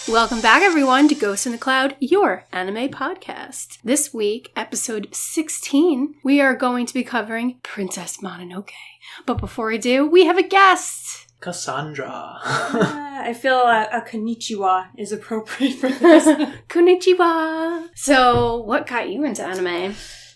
Welcome back, everyone, to Ghost in the Cloud, your anime podcast. This week, episode 16, we are going to be covering Princess Mononoke. But before we do, we have a guest! Cassandra. I feel a konnichiwa is appropriate for this. Konnichiwa! So, what got you into anime?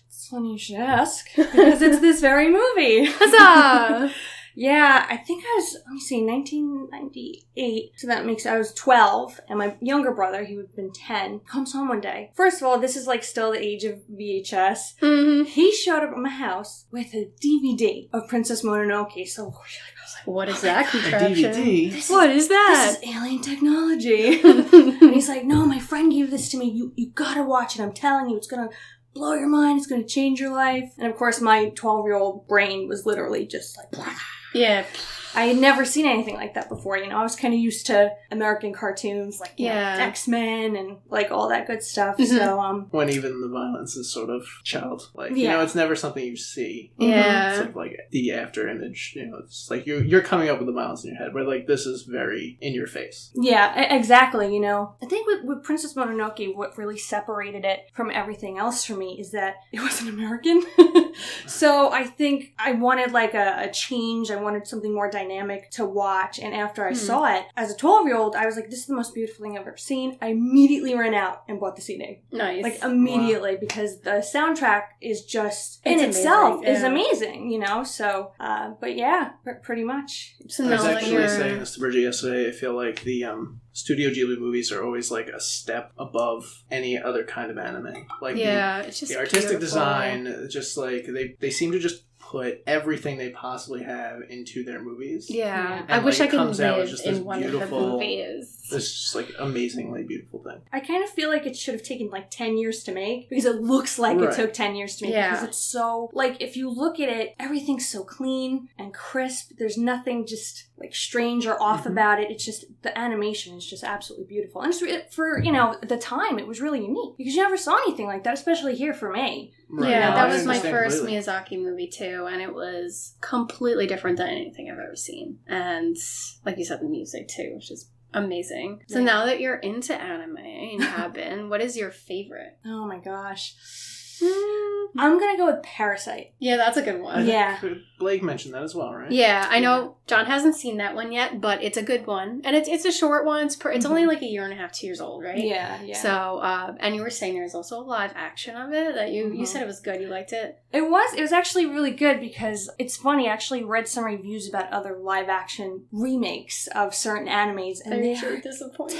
It's funny you should ask, because it's this very movie. Huzzah! Yeah, I think I was, 1998. So that makes, I was 12, and my younger brother, he would have been 10, comes home one day. First of all, this is like still the age of VHS. Mm-hmm. He showed up at my house with a DVD of Princess Mononoke, so I was like, what is that A contraption? DVD? What is that? This is alien technology. And he's like, no, my friend gave this to me. You gotta watch it. I'm telling you, it's gonna blow your mind. It's gonna change your life. And of course, my 12-year-old brain was literally just like, blah. Yeah. I had never seen anything like that before. You know, I was kind of used to American cartoons like you know, X-Men and like all that good stuff. Mm-hmm. So, When even the violence is sort of childlike. Yeah. You know, it's never something you see. Yeah. It's sort of like the after image. You know, it's like you're coming up with the violence in your head, but like this is very in your face. yeah, exactly. You know, I think with Princess Mononoke, what really separated it from everything else for me is that it wasn't American. So I think I wanted like a change. I wanted something more dynamic to watch. And after I saw it, as a 12-year-old, I was like, this is the most beautiful thing I've ever seen. I immediately ran out and bought the CD. Nice. Like immediately, because the soundtrack is just, in It's itself, amazing, is yeah. amazing, you know? So, but yeah, pretty much. So I now was that actually you're... saying this to Bridget yesterday. I feel like the Studio Ghibli movies are always like a step above any other kind of anime. Like Yeah, it's just the artistic beautiful. design, just like they seem to just put everything they possibly have into their movies. Yeah. And, I wish like, I it could comes out as live just this in one of the beautiful- movies. It's just like amazingly beautiful thing. I kind of feel like it should have taken like 10 years to make because it looks like Right. it took 10 years to make Yeah. because it's so, like, if you look at it, everything's so clean and crisp. There's nothing just like strange or off about it. It's just, the animation is just absolutely beautiful. And it's, for, you know, the time, it was really unique because you never saw anything like that, especially here for me. Right. Yeah, No, that I was my understand first completely. Miyazaki movie too, and it was completely different than anything I've ever seen. And like you said, the music too, which is amazing. So Yeah. now that you're into anime and you have been, what is your favorite? Oh my gosh. I'm gonna go with Parasite. Yeah, that's a good one. Yeah. Blake mentioned that as well, right? Yeah, I know John hasn't seen that one yet, but it's a good one. And it's a short one. It's only like a year and a half, 2 years old, right? Yeah. So, and you were saying there's also a live action of it that you said it was good. You liked it? It was actually really good because it's funny. I actually read some reviews about other live action remakes of certain animes, and they Are are you disappointed?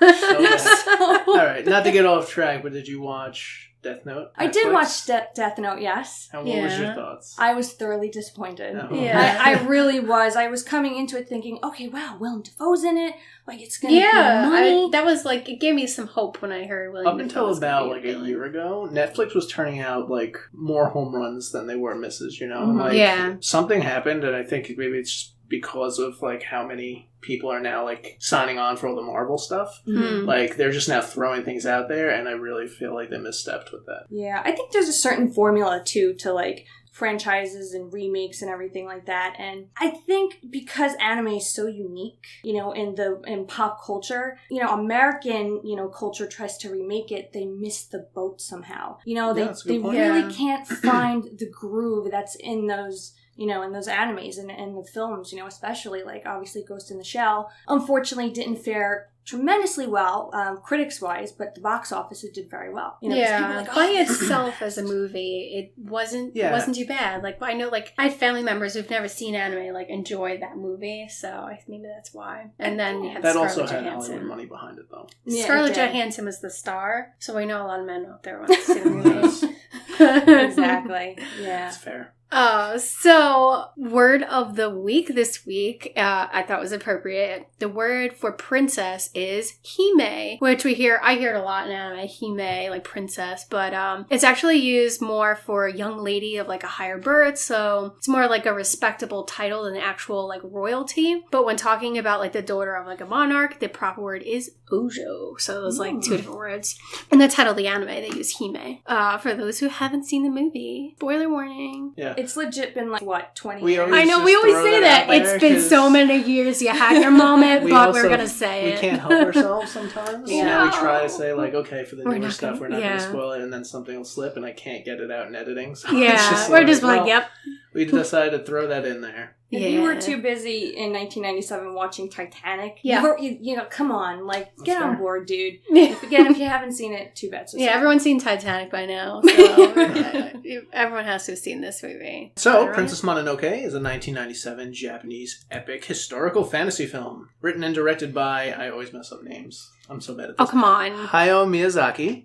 All right, not to get off track, but did you watch Death Note? I did Netflix? watch Death Note, yes. And what was your Yeah. thoughts? I was thoroughly disappointed. Oh. Yeah. I really was. I was coming into it thinking, okay, wow, Willem Dafoe's in it. Like, it's going to Yeah, be money. that was like, it gave me some hope when I heard William Up Dafoe until was gonna about be like a villain. year ago, Netflix was turning out like more home runs than they were misses, you know? And, Mhm. like, Yeah. something happened, and I think maybe it's just because of like how many people are now like signing on for all the Marvel stuff. Hmm. Like they're just now throwing things out there, and I really feel like they misstepped with that. Yeah, I think there's a certain formula, too, to, like, franchises and remakes and everything like that. And I think because anime is so unique, you know, in pop culture, you know, American, you know, culture tries to remake it, they miss the boat somehow. You know, Yeah, they that's a good point. really Yeah. can't find the groove that's in those, you know, in those animes and the films, you know, especially like obviously Ghost in the Shell, unfortunately didn't fare tremendously well, critics-wise, but the box office it did very well. You know, 'cause people Yeah, were like, by oh, itself as a movie, it wasn't too bad. Like I know, like I have family members who've never seen anime, like enjoy that movie, so maybe that's why. And then you had That Scarlett also had Hollywood Johansson. money behind it, though. Yeah, Scarlett it did. Johansson was the star, so I know a lot of men out there want to see the movie. Exactly. Yeah. That's fair. So word of the week this week, I thought was appropriate. The word for princess is hime, which I hear it a lot in anime, hime, like princess, but it's actually used more for a young lady of like a higher birth, so it's more like a respectable title than actual like royalty. But when talking about like the daughter of like a monarch, the proper word is ojo. So those like two different words. In the title of the anime, they use hime. For those who haven't seen the movie, spoiler warning. Yeah. It's legit been like, what, 20 We years? always I know, just we always throw say that that. out It's there been 'cause so many years. You had your moment, we but also- we're going to say it. We can't help ourselves sometimes. Yeah. So we try to say, like, okay, for the We're newer not stuff, gonna- we're not yeah. going to spoil it, and then something will slip, and I can't get it out in editing. So Yeah, it's just we're just well, like, yep. We decided to throw that in there. If you were too busy in 1997 watching Titanic, Yeah. you know, come on, like, get That's on fair. board, dude. Yeah, Again, if you haven't seen it, too bad. So sorry. everyone's seen Titanic by now, so everyone has to have seen this movie. So, Right? Princess Mononoke is a 1997 Japanese epic historical fantasy film. Written and directed by, I always mess up names. I'm so bad at this. Oh, come on. Hayao Miyazaki.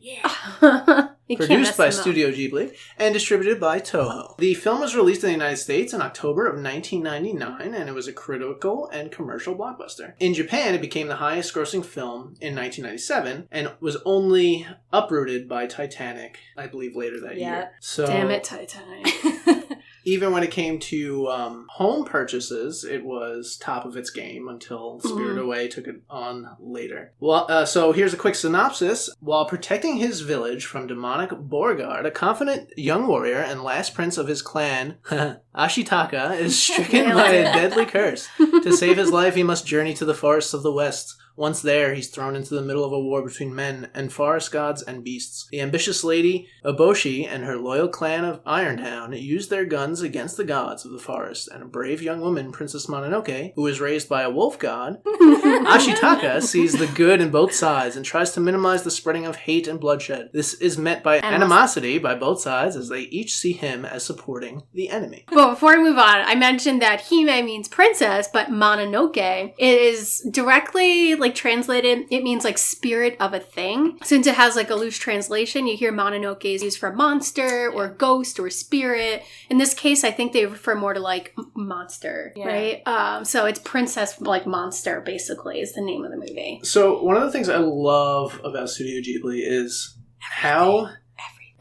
You can't Produced mess by them up. Studio Ghibli and distributed by Toho. The film was released in the United States in October of 1999, and it was a critical and commercial blockbuster. In Japan, it became the highest grossing film in 1997 and was only uprooted by Titanic, I believe, later that year. So, Damn it, Titanic. even when it came to home purchases, it was top of its game until Spirit Away took it on later. Well, so here's a quick synopsis. While protecting his village from demonic Beauregard, a confident young warrior and last prince of his clan, Ashitaka, is stricken by a deadly curse. To save his life, he must journey to the forests of the west. Once there, he's thrown into the middle of a war between men and forest gods and beasts. The ambitious lady, Eboshi, and her loyal clan of Irontown use their guns against the gods of the forest, and a brave young woman, Princess Mononoke, who is raised by a wolf god, Ashitaka, sees the good in both sides and tries to minimize the spreading of hate and bloodshed. This is met by animosity by both sides as they each see him as supporting the enemy. Well, before we move on, I mentioned that Hime means princess, but Mononoke is directly translated, it means spirit of a thing. Since it has a loose translation, you hear Mononoke is used for monster or ghost or spirit. In this case, I think they refer more to monster, right? So it's princess monster, basically, is the name of the movie. So one of the things I love about Studio Ghibli is how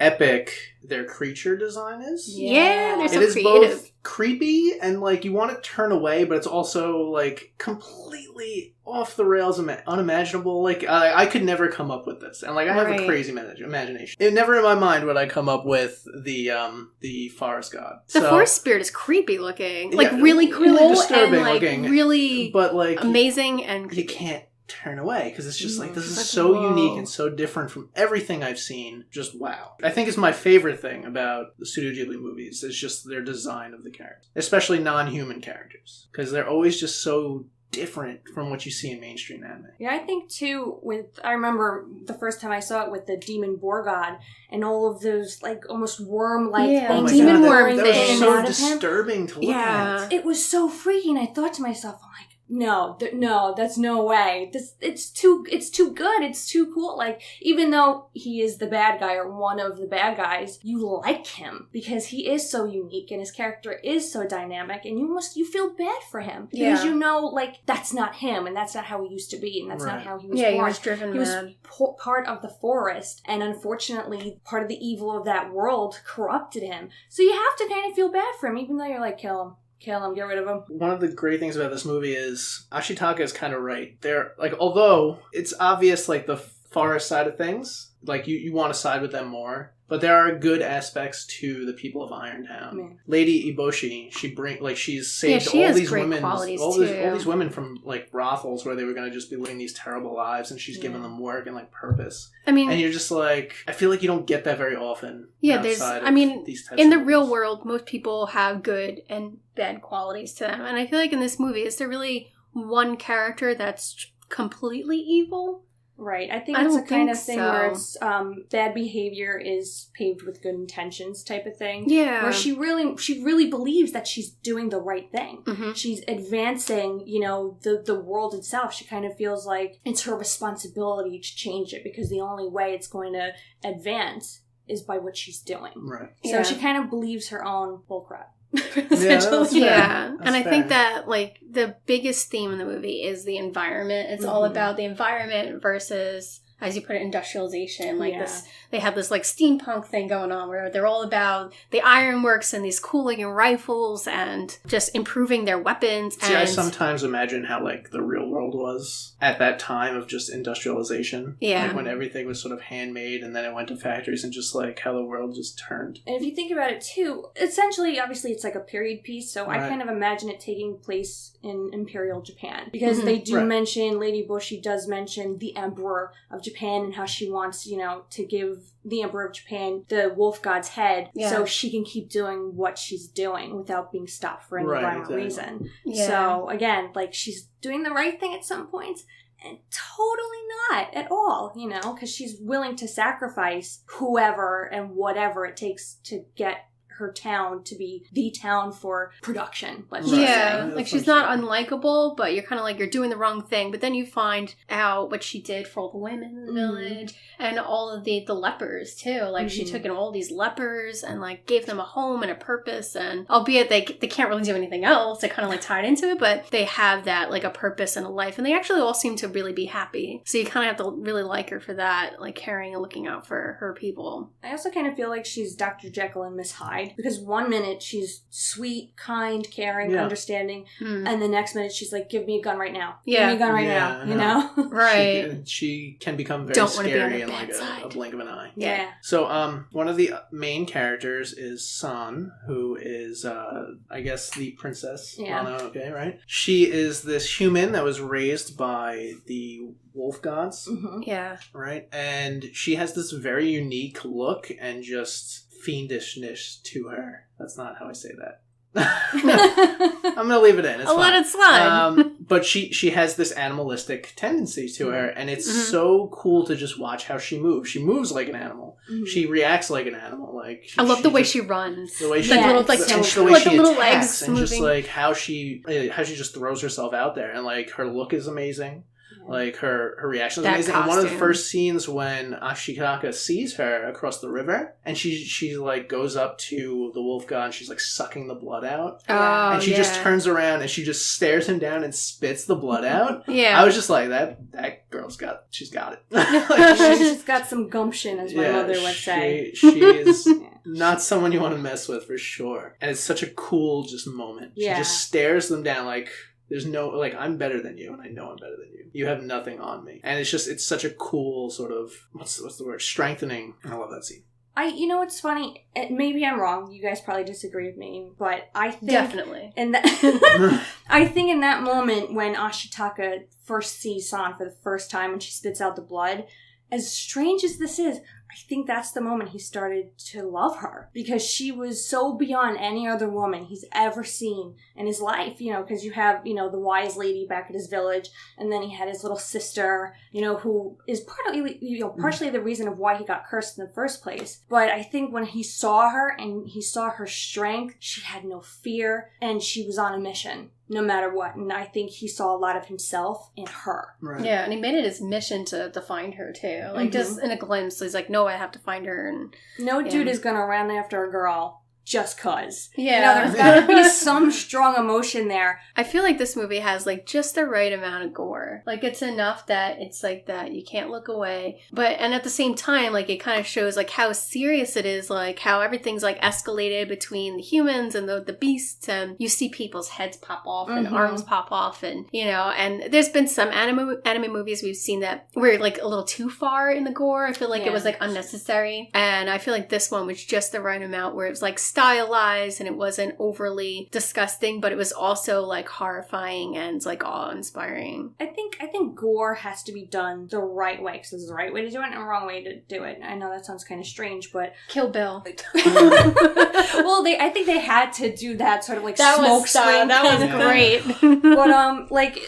epic their creature design is. Yeah, they're so it is creative. Both creepy and you want to turn away, but it's also completely off the rails, unimaginable. I could never come up with this, and I have a crazy imagination. It never in my mind would I come up with the forest god. The forest spirit is creepy looking, yeah, really cool, really disturbing and looking, really but amazing, and you can't turn away because it's just this is so unique and so different from everything I've seen. Just wow. I think it's my favorite thing about the Studio Ghibli movies is just their design of the characters, especially non-human characters, because they're always just so different from what you see in mainstream anime. Yeah, I think too, I remember the first time I saw it with the demon boar god and all of those almost worm-like things. demon worm that was things. so disturbing to look at. It was so freaky, and I thought to myself, I'm like, no, that's no way. It's too good. It's too cool. Even though he is the bad guy or one of the bad guys, you like him because he is so unique and his character is so dynamic, and you feel bad for him because that's not him, and that's not how he used to be, and that's not how he was born. He was driven mad. Was part of the forest, and unfortunately, part of the evil of that world corrupted him. So you have to kind of feel bad for him, even though you're kill him. Kill him, get rid of him. One of the great things about this movie is Ashitaka is kind of right. They're although it's obvious the forest side of things, you want to side with them more, but there are good aspects to the people of Irontown. Man. Lady Eboshi, she's saved all these women, all these women from brothels where they were going to just be living these terrible lives, and she's given them work and purpose. I mean, and you're just I feel you don't get that very often. Yeah, these in the real world, most people have good and bad qualities to them, and I feel in this movie, is there really one character that's completely evil? Right. I think it's the kind of thing where it's bad behavior is paved with good intentions type of thing. Yeah. Where she really believes that she's doing the right thing. Mm-hmm. She's advancing, the world itself. She kind of feels like it's her responsibility to change it because the only way it's going to advance is by what she's doing. Right. So she kind of believes her own bullcrap. And I think that the biggest theme in the movie is the environment. It's all about the environment versus as you put it, industrialization. Like this, they have this like steampunk thing going on where they're all about the ironworks and these cool looking rifles and just improving their weapons. See, I sometimes imagine how like the real world was at that time of just industrialization. Yeah. Like when everything was sort of handmade and then it went to factories and just like how the world just turned. And if you think about it too, essentially, obviously it's like a period piece, so I kind of imagine it taking place in Imperial Japan. Because they do mention, Lady Bushi does mention the Emperor of Japan and how she wants, to give the Emperor of Japan the wolf god's head so she can keep doing what she's doing without being stopped for any rhyme or reason. Yeah. So again, like she's doing the right thing at some points and totally not at all, because she's willing to sacrifice whoever and whatever it takes to get her town to be the town for production, let's just say. Like she's not unlikable, but you're kind of like, you're doing the wrong thing. But then you find out what she did for all the women in the village and all of the lepers too. Like she took in all these lepers and like gave them a home and a purpose, and albeit they can't really do anything else, they kind of like tied into it, but they have that like a purpose and a life, and they actually all seem to really be happy. So you kind of have to really like her for that, like caring and looking out for her people. I also kind of feel like she's Dr. Jekyll and Miss Hyde. Because one minute she's sweet, kind, caring, understanding, and the next minute she's like, give me a gun right now. Give me a gun right now, Right. She can become very scary in like a blink of an eye. Yeah. So one of the main characters is San, who is, I guess, the princess. Mononoke, right? She is this human that was raised by the wolf gods. Yeah. Right? And she has this very unique look and just fiendishness to her. That's not how I say that. I'm gonna leave it in. It's I'll let it slide. But she has this animalistic tendency to her, and it's so cool to just watch how she moves. She moves like an animal. She reacts like an animal. Like I love the way she runs. The way she the little, like the way she little attacks, legs and moving. just like how she just throws herself out there, and like her look is amazing. Like her reaction is amazing. And one of the first scenes when Ashitaka sees her across the river, and she like goes up to the wolf god and she's like sucking the blood out. And she just turns around and she just stares him down and spits the blood out. I was just like, that girl's she's got it. Like, she's got some gumption, as my mother would say. She is not someone you want to mess with for sure. And it's such a cool just moment. She just stares them down like, there's no, like, I'm better than you, and I know I'm better than you. You have nothing on me. And it's such a cool sort of, what's the word? Strengthening. I love that scene. It's funny, maybe I'm wrong, you guys probably disagree with me, but I think... Definitely. I think in that moment when Ashitaka first sees San for the first time and she spits out the blood, as strange as this is, I think that's the moment he started to love her, because she was so beyond any other woman he's ever seen in his life, because you have, the wise lady back at his village, and then he had his little sister, who is partially the reason of why he got cursed in the first place. But I think when he saw her and he saw her strength, she had no fear and she was on a mission. No matter what. And I think he saw a lot of himself in her. Right. Yeah, and he made it his mission to find her, too. Like, just in a glimpse, he's like, no, I have to find her. And no dude is going to run after a girl just cause. Yeah. There's got to be some strong emotion there. I feel like this movie has, like, just the right amount of gore. Like, it's enough that it's like that you can't look away. And at the same time, like, it kind of shows, like, how serious it is, like, how everything's, like, escalated between the humans and the beasts, and you see people's heads pop off and arms pop off, and, and there's been some anime movies we've seen that were, like, a little too far in the gore. I feel like it was, like, unnecessary. And I feel like this one was just the right amount where it was, like, stylized and it wasn't overly disgusting, but it was also like horrifying and like awe-inspiring. I think gore has to be done the right way, because there's the right way to do it and a wrong way to do it. I know that sounds kind of strange, but Kill Bill. Well, I think they had to do that sort of like smoke screen. That was great. But like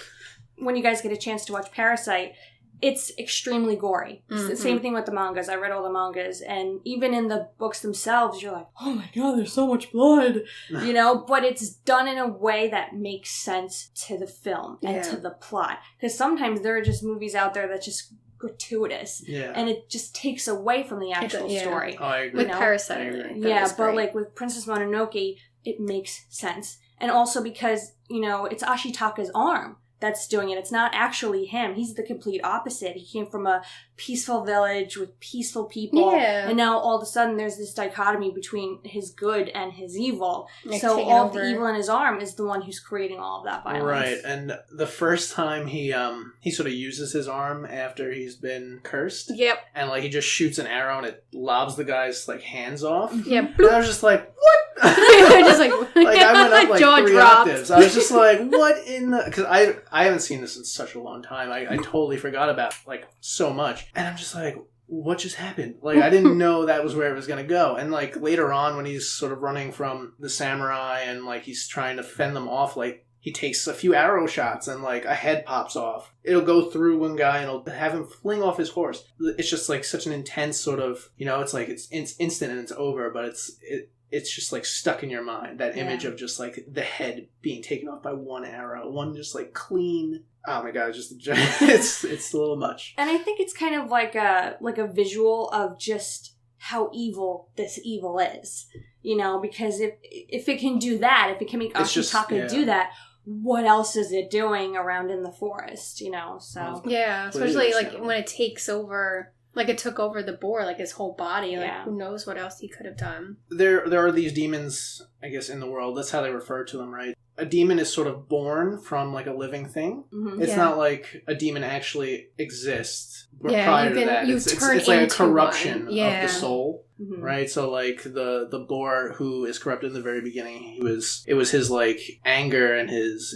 when you guys get a chance to watch Parasite, it's extremely gory. It's the same thing with the mangas. I read all the mangas, and even in the books themselves, you're like, oh my god, there's so much blood. But it's done in a way that makes sense to the film and to the plot. Because sometimes there are just movies out there that just gratuitous. And it just takes away from the actual story. Oh, I agree. With Parasite. But like with Princess Mononoke, it makes sense. And also because, it's Ashitaka's arm that's doing it. It's not actually him. He's the complete opposite. He came from a peaceful village with peaceful people. Yeah. And now all of a sudden there's this dichotomy between his good and his evil. Like, so taking all over. the evil in his arm is the one who's creating all of that violence. Right, and the first time he sort of uses his arm after he's been cursed. Yep. And like he just shoots an arrow and it lobs the guy's like hands off. Yep. And I was just like, what? Just like I went up like jaw 3 dropped. octaves. I was just like, what in the... Because I haven't seen this in such a long time. I totally forgot about like so much. And I'm just like, what just happened? Like, I didn't know that was where it was going to go. And like later on when he's sort of running from the samurai and like he's trying to fend them off, like he takes a few arrow shots and like a head pops off. It'll go through one guy and it'll have him fling off his horse. It's just like such an intense sort of, it's like it's instant and it's over, but it's just like stuck in your mind. That image of just like the head being taken off by one arrow, one just like clean. Oh my god, it's a little much. And I think it's kind of like a visual of just how evil this evil is. Because if it can do that, if it can make Ashitaka do that, what else is it doing around in the forest? So yeah, especially like when it takes over. Like, it took over the boar, like, his whole body. Like, who knows what else he could have done. There are these demons, I guess, in the world. That's how they refer to them, right? A demon is sort of born from, like, a living thing. Mm-hmm. It's not like a demon actually exists prior to that. It's like a corruption of the soul, right? So, like, the boar who is corrupted in the very beginning, it was his, like, anger and his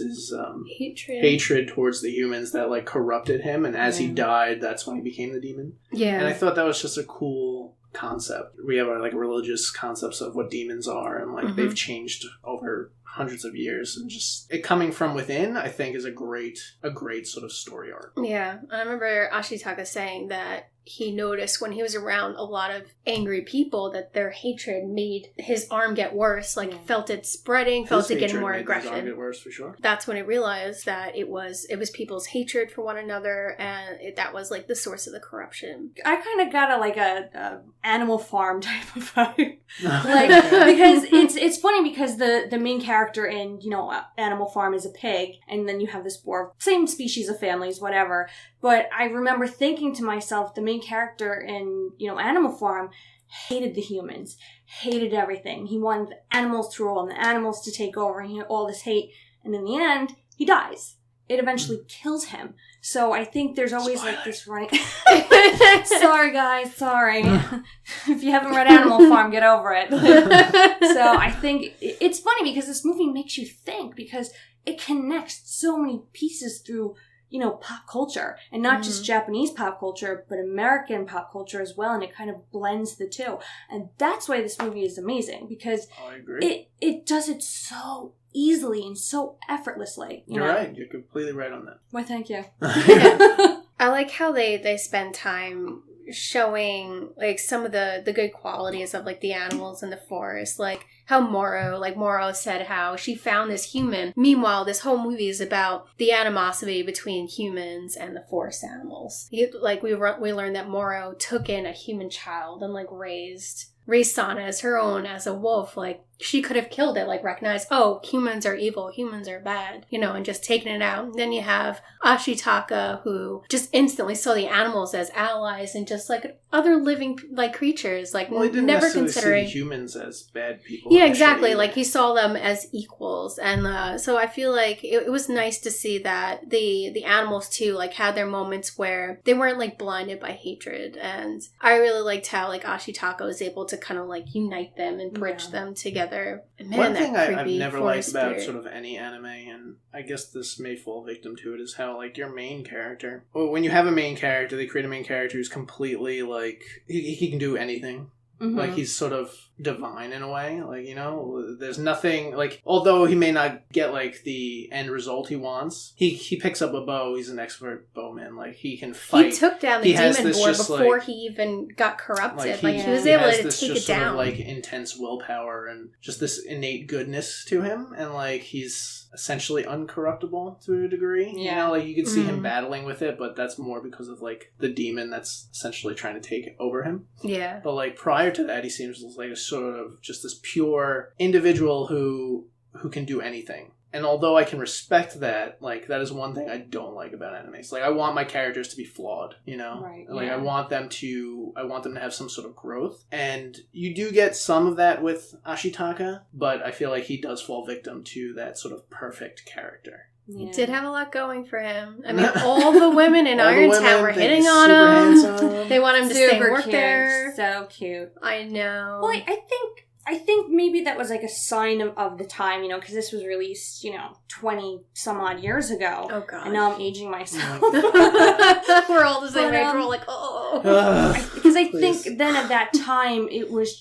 hatred towards the humans that, like, corrupted him. And as he died, that's when he became the demon. Yeah. And I thought that was just a cool concept. We have our, like, religious concepts of what demons are, and, like, they've changed over hundreds of years, and just it coming from within, I think, is a great sort of story arc. Yeah, I remember Ashitaka saying that he noticed when he was around a lot of angry people that their hatred made his arm get worse. Like, felt it spreading, felt it getting more aggression. His arm get worse for sure. That's when I realized that it was people's hatred for one another, and that was like the source of the corruption. I kind of got a Animal Farm type of vibe, because it's funny because the main character in Animal Farm is a pig, and then you have this boar, same species of families, whatever. But I remember thinking to myself, the main character in, Animal Farm hated the humans, hated everything. He wanted the animals to rule and the animals to take over, and he had all this hate. And in the end, he dies. It eventually kills him. So I think there's always like this running... Sorry, guys, sorry. If you haven't read Animal Farm, get over it. So I think it's funny because this movie makes you think, because it connects so many pieces through pop culture, and not just Japanese pop culture, but American pop culture as well, and it kind of blends the two. And that's why this movie is amazing, because I agree. It does it so easily and so effortlessly. You're right. You're completely right on that. Well, thank you. I like how they spend time showing like some of the good qualities of like the animals in the forest, like how Moro said how she found this human. Meanwhile, this whole movie is about the animosity between humans and the forest animals. We learned that Moro took in a human child and like raised Sana as her own, as a wolf. Like, she could have killed it, like recognized, oh, humans are evil, humans are bad, and just taken it out. And then you have Ashitaka, who just instantly saw the animals as allies and just like other living like creatures, like he didn't never necessarily considering see humans as bad people. Yeah, exactly. Like, he saw them as equals, and so I feel like it was nice to see that the animals too like had their moments where they weren't like blinded by hatred. And I really liked how like Ashitaka was able to kind of like unite them and bridge them together. And man, one thing I've never liked spirit about sort of any anime, and I guess this may fall victim to it, is how like your main character, when you have a main character, they create a main character who's completely like he can do anything. Like, he's sort of divine in a way. Like, there's nothing, like, although he may not get, like, the end result he wants, he picks up a bow. He's an expert bowman. Like, he can fight. He took down the demon boar before he even got corrupted. Like, he was able to take it down. Sort of, like, intense willpower and just this innate goodness to him. And, like, he's essentially uncorruptible to a degree. Yeah. Like, you can see him battling with it, but that's more because of, like, the demon that's essentially trying to take over him. Yeah. But, like, prior to that, he seems like a sort of just this pure individual who can do anything. And although I can respect that, like, that is one thing I don't like about animes. Like, I want my characters to be flawed, you know? Right. Like, yeah. I want them to have some sort of growth. And you do get some of that with Ashitaka, but I feel like he does fall victim to that sort of perfect character. He Yeah. did have a lot going for him. I mean, all the women in All the Irontown women were think hitting he's on super him. handsome. They want him to stay and Super work cute. there. So cute. I know. Well, I think maybe that was like a sign of the time, you know, because this was released, 20 some odd years ago. Oh, God. And now I'm aging myself. We're all the same But, age. We're all like, oh. Because I Please. think then at that time, it was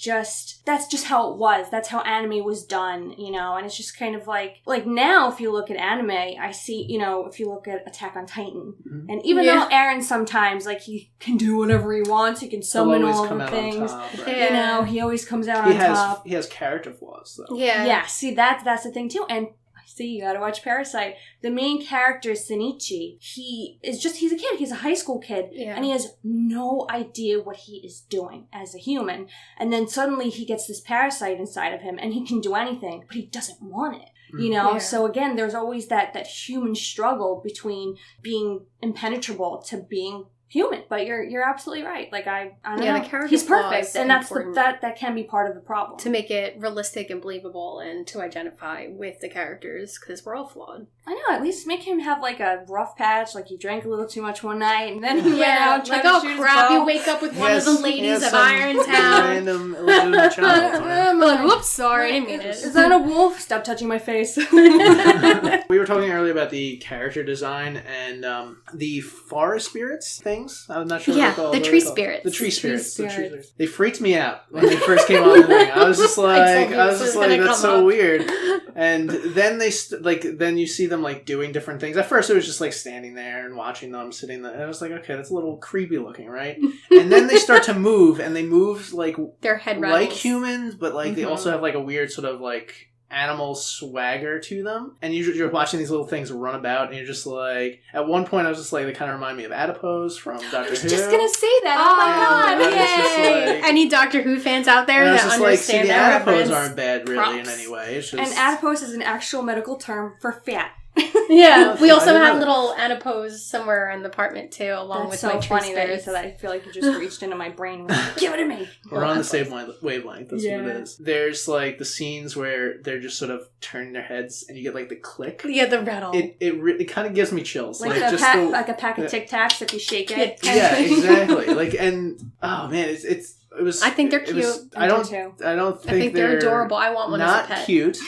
that's just how it was. That's how anime was done, and it's just kind of like now if you look at anime, I see, if you look at Attack on Titan, Mhm. and even though Eren sometimes, like, he can do whatever he wants, he can summon He'll always all come the out things, on top, right? Yeah. he always comes out on top. He has character flaws, though. Yeah. Yeah, see, that's the thing, too. And see, you gotta watch Parasite. The main character, Shinichi, he's a kid. He's a high school kid. Yeah. And he has no idea what he is doing as a human. And then suddenly he gets this parasite inside of him, and he can do anything, but he doesn't want it. Yeah. So again, there's always that human struggle between being impenetrable to being human. But you're absolutely right. Like, I don't know. the character He's flaw perfect, is and that's important. that can be part of the problem. To make it realistic and believable and to identify with the characters, because we're all flawed. I know, at least make him have, like, a rough patch, like he drank a little too much one night, and then he went out trying like, to oh shoot his crap, bow. you wake up with one of the He ladies has of some Irontown. Random illegitimate child. right? I'm like, whoops, sorry, I didn't mean Is it. that a wolf? Stop touching my face. We were talking earlier about the character design and the forest spirits things. I'm not sure what Yeah, they're called. the What are tree they called? spirits. The tree Tree spirits. The tree spirits. spirits. They freaked me out when they first came on the thing. I was just like, you this was gonna that's come so up. weird. And then then you see them like doing different things. At first, it was just like standing there and watching them sitting there. And I was like, okay, that's a little creepy looking, right? And then they start to move, and they move like Their head like rattles. humans, but like they also have like a weird sort of like animal swagger to them. And you're watching these little things run about, and you're just like, at one point I was just like, they kind of remind me of adipose from Doctor Who. I was just gonna say that. Oh And my I god! was just Yay! like- Any Doctor Who fans out there And I was that just like, see, understand the that adipose reference? aren't bad really in props. any way. It's just... And adipose is an actual medical term for fat. Yeah, Oh, we also I didn't have know little adipose somewhere in the apartment too, along That's with so my tree funny that you spirits. said that. I feel like you just reached into my brain and went, give it to me. We're on the same wavelength. That's what Yeah. it is. There's like the scenes where they're just sort of turning their heads, and you get like the click. Yeah, the rattle. It kind of gives me chills. Like, just like a pack of Tic Tacs if you shake it. yeah, exactly. Like, and oh man, it was. I think they're it was- cute. I don't too. I think they're adorable. I want one not as a pet. cute.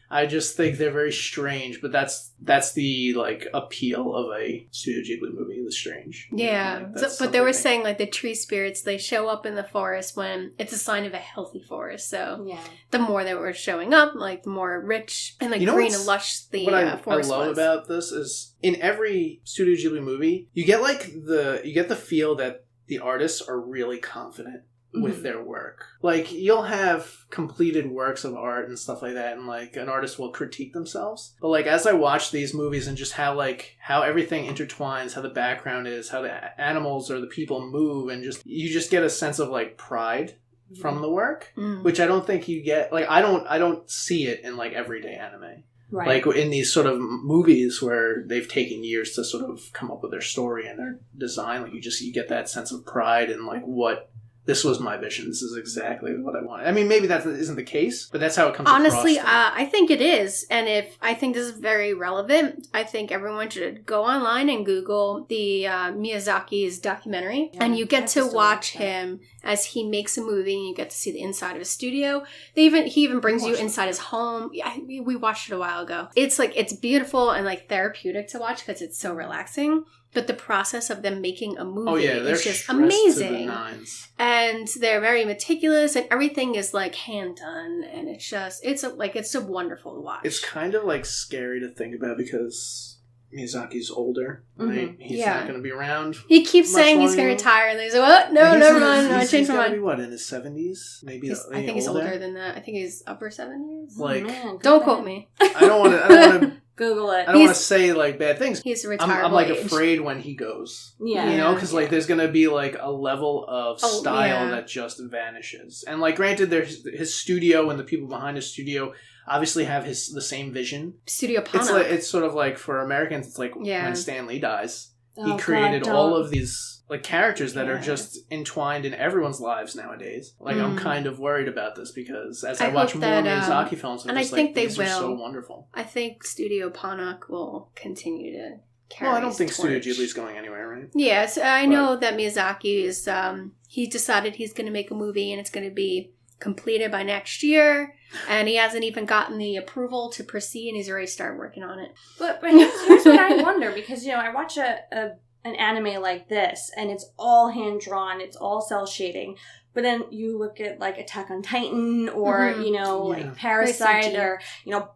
I just think they're very strange, but that's the like appeal of a Studio Ghibli movie, the strange. Yeah, Like, so, that's but they were something. saying like the tree spirits, they show up in the forest when it's a sign of a healthy forest. So Yeah. the more that were showing up, like the more rich and like You know green what's- and lush the What I forest love was. about this is in every Studio Ghibli movie, you get the feel that the artists are really confident with their work. Like, you'll have completed works of art and stuff like that, and like an artist will critique themselves. But like, as I watch these movies and just how everything intertwines, how the background is, how the animals or the people move, and you just get a sense of like pride from the work, which I don't think you get. Like, I don't see it in like everyday anime. Right. Like in these sort of movies where they've taken years to sort of come up with their story and their design, like you get that sense of pride and like, what, this was my vision. This is exactly what I wanted. I mean, maybe that isn't the case, but that's how it comes Honestly, across. I think it is. And I think this is very relevant. I think everyone should go online and Google the Miyazaki's documentary. Yeah, and you get I to just watch watched that. him as he makes a movie, and you get to see the inside of his studio. He even brings you watched inside his home. Yeah, we watched it a while ago. It's like, it's beautiful and like therapeutic to watch because it's so relaxing. But the process of them making a movie they're is just stressed to the amazing. nines. And they're very meticulous, and everything is like hand done, and it's so wonderful to watch. It's kind of like scary to think about because Miyazaki's older, right? He's Yeah. not going to be around. He keeps much saying he's going longer. to retire, and then he's like, "What? No, And never mind. No, I he's changed my gotta be mind." what, in his 70s? Maybe I think he's older than that. I think he's upper 70s. Like, Man, good Don't for quote him. me. I don't want to Google it. I don't want to say like bad things. He's a retired. I'm like afraid when he goes. Yeah. You know, because like there's gonna be like a level of style that just vanishes. And like, granted, there's his studio and the people behind his studio obviously have the same vision. Studio Pana. It's sort of like for Americans, it's like when Stan Lee dies, he created God, all of these like characters that are just entwined in everyone's lives nowadays. Like I'm kind of worried about this because as I watch more Miyazaki films, I'm just like, these are so wonderful. I think Studio Panak will continue to carry. Well, I don't think torch. Studio Ghibli's going anywhere, right? Yes, I know that Miyazaki is. He decided he's going to make a movie and it's going to be completed by next year, and he hasn't even gotten the approval to proceed, and he's already started working on it. But here's what I wonder, because I watch an anime like this, and it's all hand drawn, it's all cell shading. But then you look at like Attack on Titan, or like Parasite, or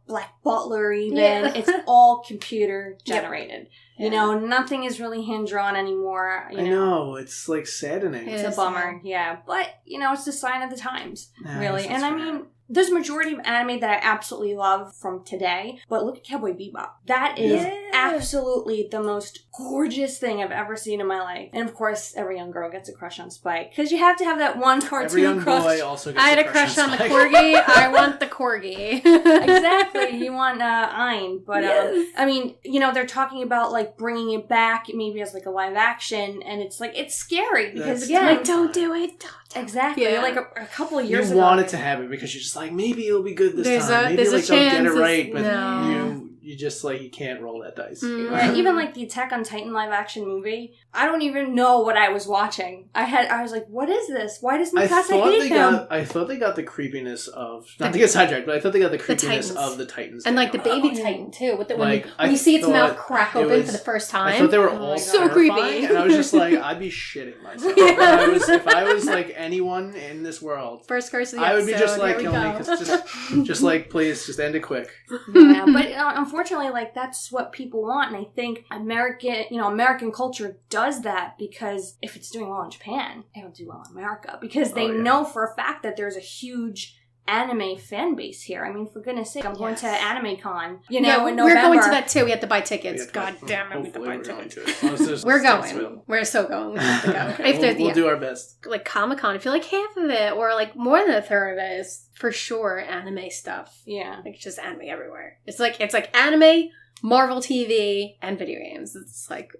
Black Butler. Even it's all computer generated. Nothing is really hand drawn anymore. I know, it's like saddening. It's a bummer, but it's the sign of the times, really. And I mean, there's a majority of anime that I absolutely love from today, but look at Cowboy Bebop. That is absolutely the most gorgeous thing I've ever seen in my life. And of course, every young girl gets a crush on Spike, because you have to have that one cartoon every young crush. Boy also gets I had a crush on the corgi. I want the corgi. Exactly. You want Ein. But, I mean, they're talking about, like, bringing it back, maybe as, like, a live action, and it's, like, it's scary, because, like, don't do it. Exactly. Yeah. Like, a couple of years ago. You want it to happen, because you're just like, maybe it'll be good this time. Maybe, like, they'll get it right, but you just, like, you can't roll that dice. Yeah, even, like, the Attack on Titan live-action movie, I don't even know what I was watching. I was like, what is this? Why does Mikasa hate him? I thought they got the creepiness of, not to get sidetracked, but I thought they got the creepiness of the Titans. And, like, the baby Titan, too. With when you see its mouth crack open for the first time. I thought they were all so creepy. And I was just like, I'd be shitting myself. If I was, like, anyone in this world, first curse of the episode, I would be just like, kill me. Just like, please, just end it quick. Yeah, but unfortunately, like, that's what people want, and I think American culture does that, because if it's doing well in Japan, it'll do well in America, because they know for a fact that there's a huge anime fan base here. I mean, for goodness sake, I'm going to Anime Con, in November. We're going to that too. We have to buy tickets. God damn it, we have to buy tickets. We're going. We're so going. We have to go. Okay, we'll do our best. Like Comic-Con, I feel like half of it, or like more than a third of it, is for sure anime stuff. Yeah. Like, it's just anime everywhere. It's like anime, Marvel TV, and video games. It's like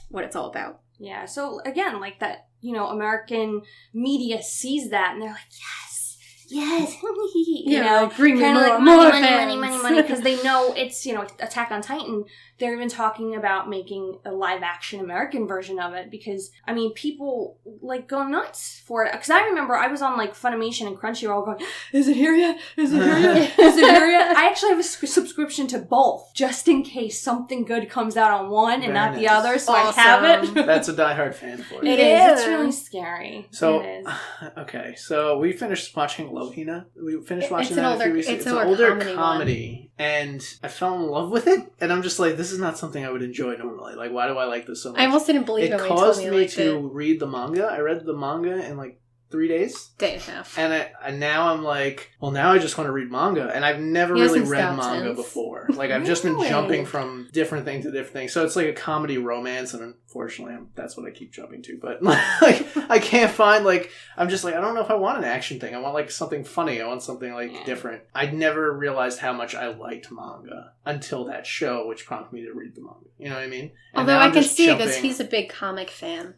what it's all about. Yeah. So again, like that, American media sees that and they're like, yes, bring me more money, because they know it's, Attack on Titan. They're even talking about making a live action American version of it, because, I mean, people, like, go nuts for it. Because I remember I was on, like, Funimation and Crunchyroll going, is it here yet? Is it here yet? Is it here yet? I actually have a subscription to both, just in case something good comes out on one and not the other, so I have it. That's a diehard fan for you. It is. It's really scary. So, it is. Okay, so we finished watching Lohina. We finished watching that a few weeks ago. It's an older comedy. And I fell in love with it, and I'm just like, this is not something I would enjoy normally. Like, why do I like this so much? I almost didn't believe it when you told me. It caused me to read the manga. I read the manga in like 3 days. Day and a half. And now I'm like, well, now I just want to read manga. And I've never really read manga before. Like, I've just been jumping from different thing to different thing. So it's like a comedy romance, and unfortunately, that's what I keep jumping to. But, like, I can't find, like, I'm just like, I don't know if I want an action thing. I want, like, something funny. I want something, like, different. I'd never realized how much I liked manga until that show, which prompted me to read the manga. You know what I mean? Although I can see it, because he's a big comic fan.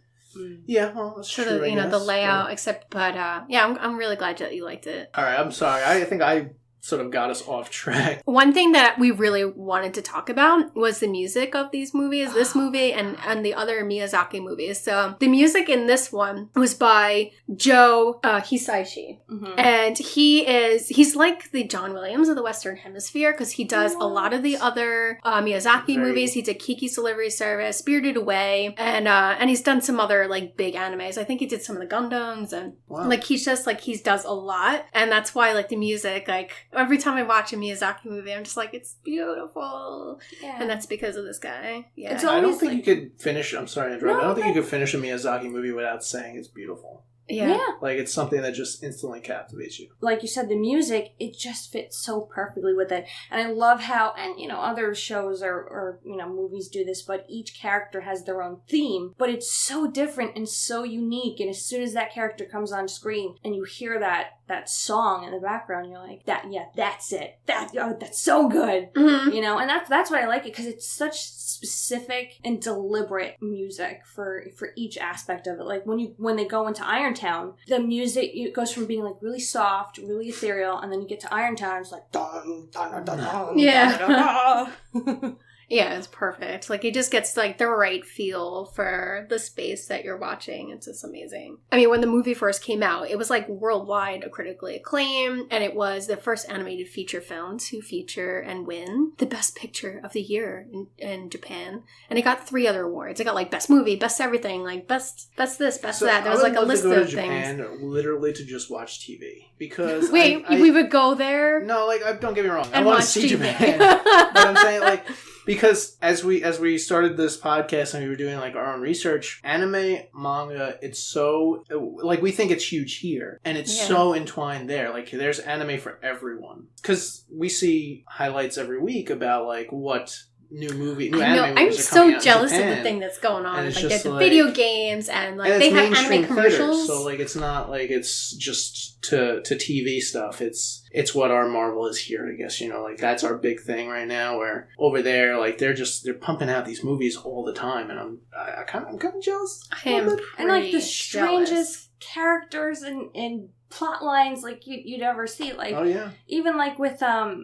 Yeah, well, that's true. The layout, I'm really glad that you liked it. All right, I'm sorry. I think I sort of got us off track. One thing that we really wanted to talk about was the music of these movies, this movie and the other Miyazaki movies. So the music in this one was by Joe Hisaishi. Mm-hmm. And he's like the John Williams of the Western Hemisphere, because he does a lot of the other Miyazaki movies. He did Kiki's Delivery Service, Spirited Away, and he's done some other like big animes. I think he did some of the Gundams, and like he does a lot. And that's why like the music, like every time I watch a Miyazaki movie, I'm just like, it's beautiful. Yeah. And that's because of this guy. Yeah. I don't think you could finish, I'm sorry to interrupt, I don't think you could finish a Miyazaki movie without saying it's beautiful. Yeah. Like, it's something that just instantly captivates you. Like you said, the music, it just fits so perfectly with it. And I love how, and other shows or movies do this, but each character has their own theme. But it's so different and so unique. And as soon as that character comes on screen and you hear that song in the background, you're like, that's it. That's so good. Mm-hmm. And that's why I like it, because it's such specific and deliberate music for each aspect of it. Like when they go into Irontown, the music, it goes from being like really soft, really ethereal, and then you get to Irontown, it's like dun dun dun dun. Yeah. Dun, dun. Yeah, it's perfect. Like, it just gets, like, the right feel for the space that you're watching. It's just amazing. I mean, when the movie first came out, it was, like, worldwide critically acclaimed, and it was the first animated feature film to feature and win the Best Picture of the Year in Japan. And it got 3 other awards. It got, like, Best Movie, Best Everything, like, Best this, Best that. There was, like, a list of things. I would love to go to Japan literally to just watch TV. Because Wait, we would go there? No, like, don't get me wrong. I and want to see Japan. But I'm saying, like... Because as we started this podcast and we were doing like our own research, anime, manga, it's so, like, we think it's huge here. And it's so entwined there. Like, there's anime for everyone. Because we see highlights every week about like what new anime movies are coming out. I'm so jealous in Japan. of the thing that's going on. Like, there's the video games and like they have anime commercials. Theater, so like it's not like it's just to TV stuff. It's what our Marvel is here, I guess. Like that's our big thing right now. Where over there, like they're pumping out these movies all the time, and I'm kind of jealous. I am, and like the strangest jealous. Characters and plot lines like you'd ever see. Like, oh yeah, even like with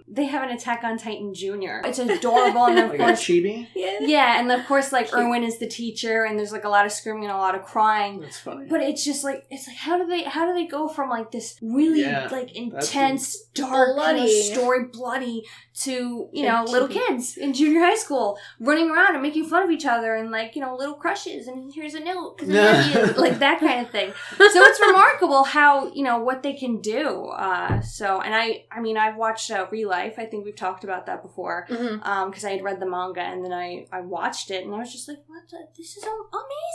they have an Attack on Titan Jr. It's adorable, and of like course Chibi. Yeah, and of course like Erwin is the teacher, and there's like a lot of screaming and a lot of crying. That's funny. But it's just like how do they go from like this really like intense, dark story, bloody, to little kids in junior high school running around and making fun of each other and like little crushes and here's a note because I love you, like that kind of thing. So it's remarkable how what they can do. And I mean I've watched Real Life. I think we've talked about that before. Because I had read the manga and then I watched it and I was just like, this is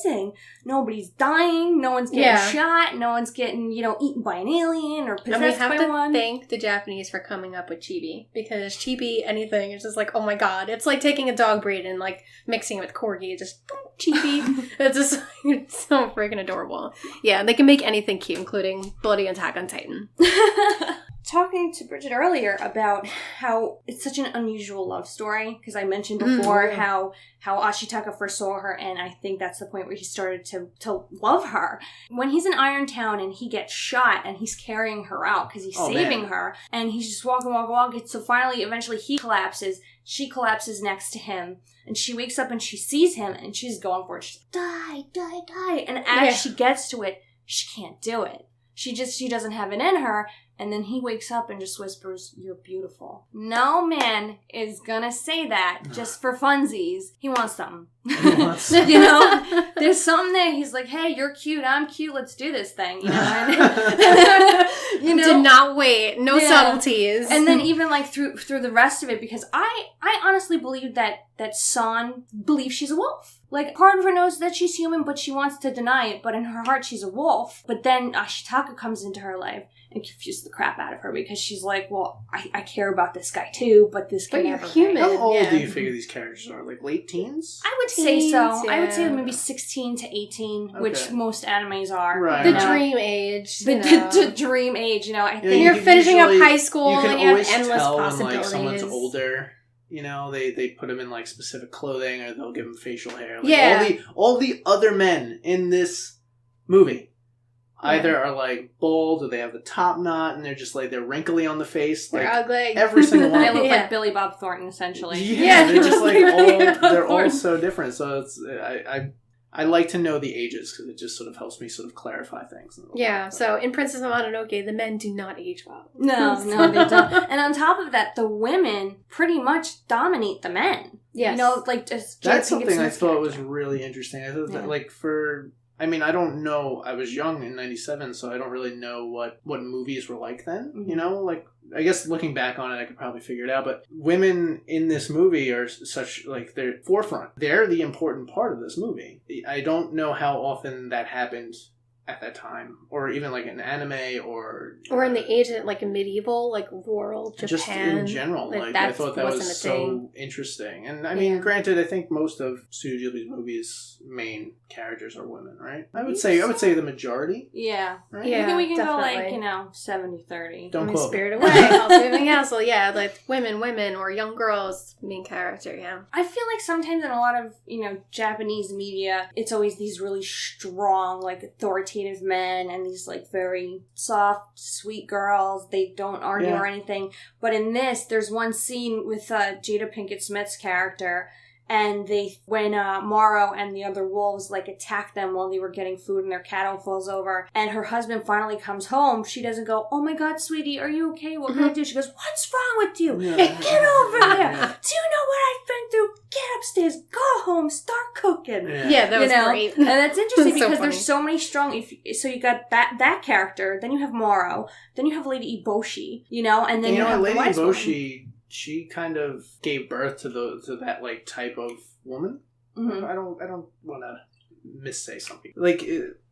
amazing. Nobody's dying. No one's getting shot. No one's getting eaten by an alien or possessed by one. And we have to thank the Japanese for coming up with chibi, because chibi anything is just like, oh my god, it's like taking a dog breed and like mixing it with corgi. Just boom, chibi. It's so freaking adorable. Yeah, they can make anything cute, including bloody Attack on Titan. Talking to Bridget earlier about how it's such an unusual love story, because I mentioned before how Ashitaka first saw her, and I think that's the point where he started to love her. When he's in Irontown and he gets shot and he's carrying her out because he's saving her, and he's just walking, so finally, eventually he collapses. She collapses next to him, and she wakes up and she sees him, and she's going for it. She's like, die. And as she gets to it, she can't do it. She doesn't have it in her. And then he wakes up and just whispers, "You're beautiful." No man is gonna say that just for funsies. He wants something. There's something there. He's like, "Hey, you're cute. I'm cute. Let's do this thing." Did not wait. No subtleties. And then even like through the rest of it, because I honestly believe that San believes she's a wolf. Like, part of her knows that she's human, but she wants to deny it. But in her heart, she's a wolf. But then Ashitaka comes into her life and confuses the crap out of her, because she's like, well, I care about this guy too, but this guy never human. How old do you figure these characters are? Like late teens? I would say so. Yeah. I would say maybe 16 to 18, which most animes are. Right. The dream age. The dream age, I think. You're finishing up high school you can and you always have endless tell possibilities. When like someone's older. They put them in like specific clothing, or they'll give them facial hair. Like, all the other men in this movie either are like bald, or they have the top knot, and they're just like they're wrinkly on the face. Like, they're ugly. Every single one. They look like Billy Bob Thornton, essentially. Yeah, they're just like they're all so different. So it's I like to know the ages, because it just sort of helps me sort of clarify things. Yeah, so in Princess Mononoke, the men do not age well. No, they don't. And on top of that, the women pretty much dominate the men. Yes. That's something I thought was really interesting. I thought that, I don't know. I was young in 97, so I don't really know what movies were like then. Mm-hmm. I guess looking back on it, I could probably figure it out. But women in this movie are such, they're forefront. They're the important part of this movie. I don't know how often that happened at that time, or even like an anime or in the ancient, like medieval, like rural Japan. Just in general, like I thought that was so interesting. And I mean, granted, I think most of Studio Ghibli's movies' main characters are women, right? I would say the majority. Yeah, right? Yeah, I think we can definitely. go like 70-30. Don't quote Spirited Away, House Moving Castle, like women or young girls main character. Yeah, I feel like sometimes in a lot of Japanese media, it's always these really strong, like authoritative men and these like very soft, sweet girls. They don't argue or anything. But in this, there's one scene with Jada Pinkett Smith's character, and when Morrow and the other wolves like attack them while they were getting food and their cattle falls over, and her husband finally comes home, she doesn't go, "Oh my God, sweetie, are you okay? What can I do?" She goes, "What's wrong with you? Yeah. Get over there. Do you know what I've been through? Get upstairs, go home, start cooking." Yeah, that was great. And that's interesting So because funny. there's so many strong. So you got that character, then you have Morrow, then you have Lady Eboshi, and then you have Lady the wise Eboshi. She kind of gave birth to that like type of woman. Mm-hmm. I don't want to missay something. Like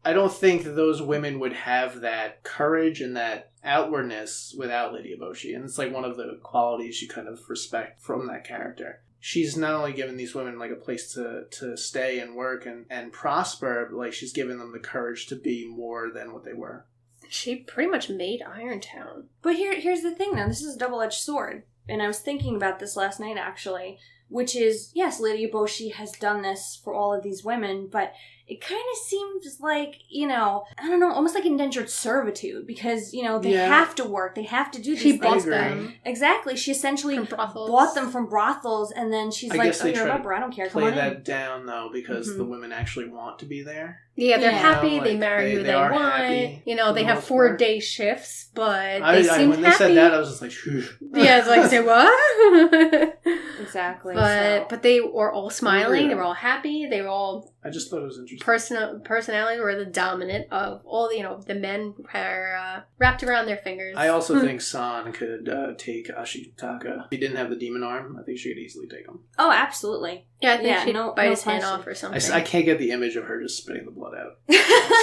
I don't think those women would have that courage and that outwardness without Lady Eboshi, and it's like one of the qualities you kind of respect from that character. She's not only given these women like a place to stay and work and prosper, but like she's given them the courage to be more than what they were. She pretty much made Irontown. But here's the thing, though. This is a double-edged sword. And I was thinking about this last night, actually, which is, yes, Lady Eboshi has done this for all of these women, but it kind of seems like, I don't know, almost like indentured servitude, because, they have to work, they have to do these She things. bought them. Exactly. She essentially From brothels. bought them from brothels, and then she's I like, guess "Oh, they you're a try to leper, I don't care, come play on that in." down though, because the women actually want to be there. Yeah, they're Yeah. happy. Like, they marry who they are want. happy for They the have most 4-day shifts, but they seem when happy. they said that, I was just like, phew. Yeah, it's like, say what? Exactly. But they were all smiling. Yeah. They were all happy. They were all I just thought it was interesting. personality were the dominant of all. The men are wrapped around their fingers. I also think San could take Ashitaka. If he didn't have the demon arm, I think she could easily take him. Oh, absolutely. I think she'd no bite his hand question. off or something. I can't get the image of her just spitting the blood out,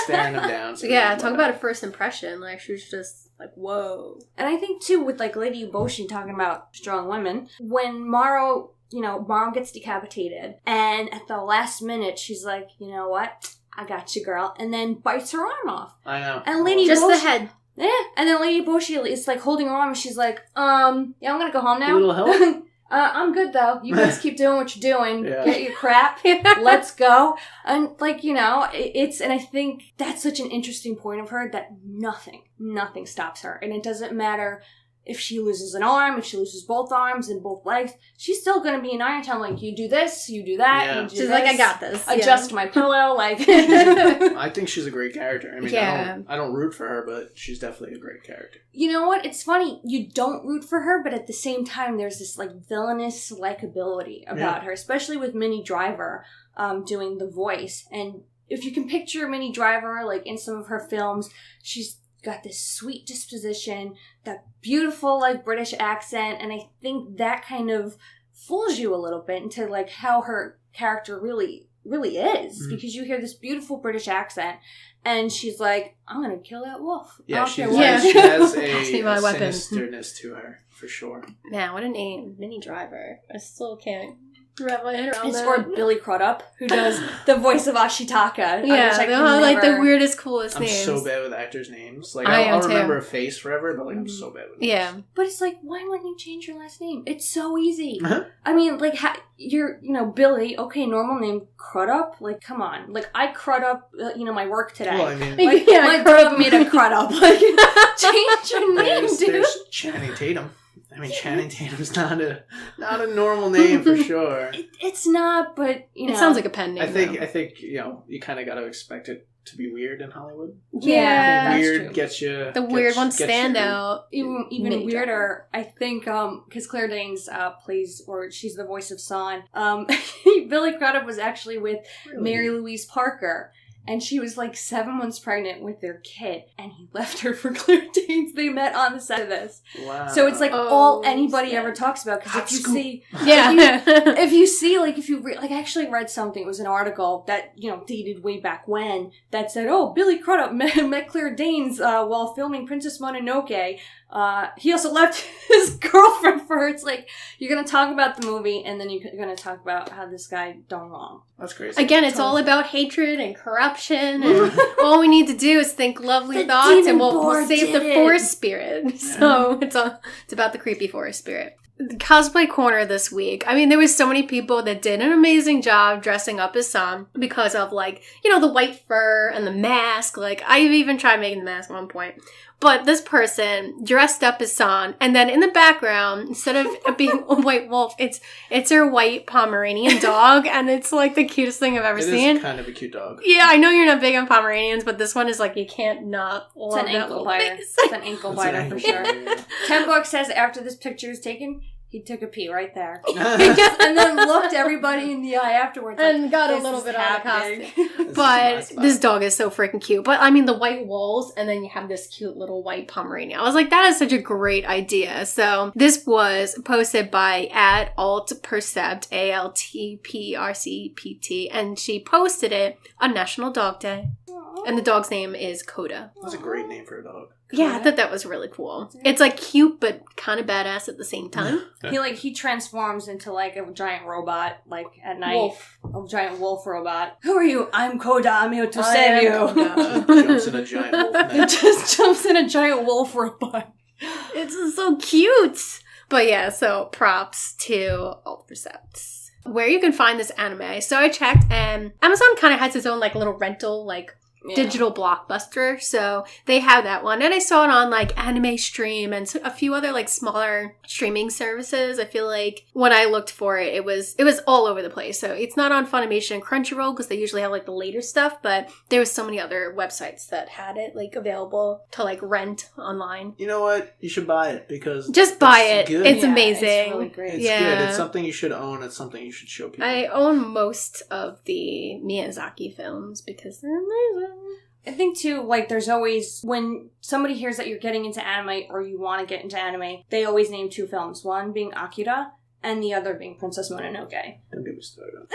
staring him down. Yeah, talk about a first impression. Like, she was just like, whoa. And I think, too, with, like, Lady Eboshi talking about strong women, when Morrow gets decapitated, and at the last minute, she's like, "You know what? I got you, girl," and then bites her arm off. I know. And Lady Just Eboshi, the head. Yeah, and then Lady Eboshi is, like, holding her arm, and she's like, I'm gonna go home now. A little help? I'm good, though. You guys keep doing what you're doing. Yeah. Get your crap. Let's go. And, like, and I think that's such an interesting point of her that nothing stops her. And it doesn't matter if she loses an arm, if she loses both arms and both legs, she's still going to be in Irontown. Like, you do this, you do that. Yeah. You do She's this, like, I got this. Adjust my pillow. Like, I think she's a great character. I mean, Yeah. I don't root for her, but she's definitely a great character. you know what? It's funny. You don't root for her, but at the same time, there's this like villainous likability about her, especially with Minnie Driver doing the voice. And if you can picture Minnie Driver, like in some of her films, she's got this sweet disposition, that beautiful like British accent, and I think that kind of fools you a little bit into like how her character really is, because you hear this beautiful British accent, and she's like, "I'm gonna kill that wolf." Yeah, she she has a my weapon. sinisterness to her, for sure. Man, what a name. Minnie Driver. I still can't wrap my head around It's that. for Billy Crudup, who does the voice of Ashitaka. Yeah, which I they can all have like the never- weirdest, coolest I'm names. so bad with actors' names. Like, I am I'll too. remember a face forever, but like I'm so bad with names. Yeah. But it's like, why wouldn't you change your last name? It's so easy. Uh-huh. I mean, like, you're, Billy, okay, normal name, Crudup? Like, come on. Like, I Crudup, my work today. Well, I mean, Like, Yeah, my Crudup. Crudup made a Crudup. Like, change your name, dude. there's Channing Tatum. I mean, Channing Tatum's not a normal name for sure. It's not, but, It sounds like a pen name. I though. think you kind of got to expect it to be weird in Hollywood. Yeah. that's Weird true. gets you. The weird ones gets stand you. out. Even Minnie weirder, I think, because Claire Danes plays, or she's the voice of San. Billy Crudup was actually with Mary Louise Parker. and she was like 7 months pregnant with their kid, and he left her for Claire Danes. They met on the set of this. Wow. So it's like all anybody ever talks about, because if you see, if you see, like, if you like, I actually read something. It was an article that, you know, dated way back when, that said, "Oh, Billy Crudup met Claire Danes while filming Princess Mononoke. He also left his girlfriend for her." It's like, you're gonna talk about the movie, and then you're gonna talk about how this guy done wrong. That's crazy. Again, it's all about hatred and corruption, and all we need to do is think lovely thoughts, and we'll save the forest spirit. So it's about the creepy forest spirit. The cosplay corner this week. I mean, there was so many people that did an amazing job dressing up as Sam because of, like, you know, the white fur and the mask. Like, I even tried making the mask at one point. But this person dressed up as San, and then in the background, instead of being a white wolf, it's her white Pomeranian dog, and it's like the cutest thing I've ever seen. It is kind of a cute dog. Yeah, I know you're not big on Pomeranians, but this one is like, you can't not love It's an ankle biter. It's an ankle biter for sure. $10 says after this picture is taken, he took a pee right there. And then looked everybody in the eye afterwards. And like, got a little bit out of happening. costume. But this dog is so freaking cute. But I mean, the white wolves, and then you have this cute little white Pomeranian. I was like, that is such a great idea. So this was posted by @altpercept, ALTPRCPT, and she posted it on National Dog Day. And the dog's name is Coda. That's a great name for a dog. Yeah, I thought that was really cool. It's like cute, but kind of badass at the same time. He transforms into like a giant robot, like at night. Wolf. A giant wolf robot. Who are you? I'm Coda. I'm here to save you. Jumps in a giant wolf man. It just jumps in a giant wolf robot. It's so cute. But yeah, so props to Alt Percepts. Where you can find this anime. So I checked, and Amazon kind of has its own like little rental, like, digital blockbuster, so they have that one, and I saw it on like Anime Stream and a few other like smaller streaming services. I feel like when I looked for it, it was all over the place. So it's not on Funimation and Crunchyroll because they usually have like the later stuff, but there was so many other websites that had it like available to like rent online. You know what? You should buy it because just buy it. Good. It's amazing. It's really great. It's good. It's something you should own. It's something you should show people. I own most of the Miyazaki films because they're amazing. I think too, like, there's always, when somebody hears that you're getting into anime or you want to get into anime, they always name 2 films. One being Akira, and the other being Princess Mononoke. Don't get me started.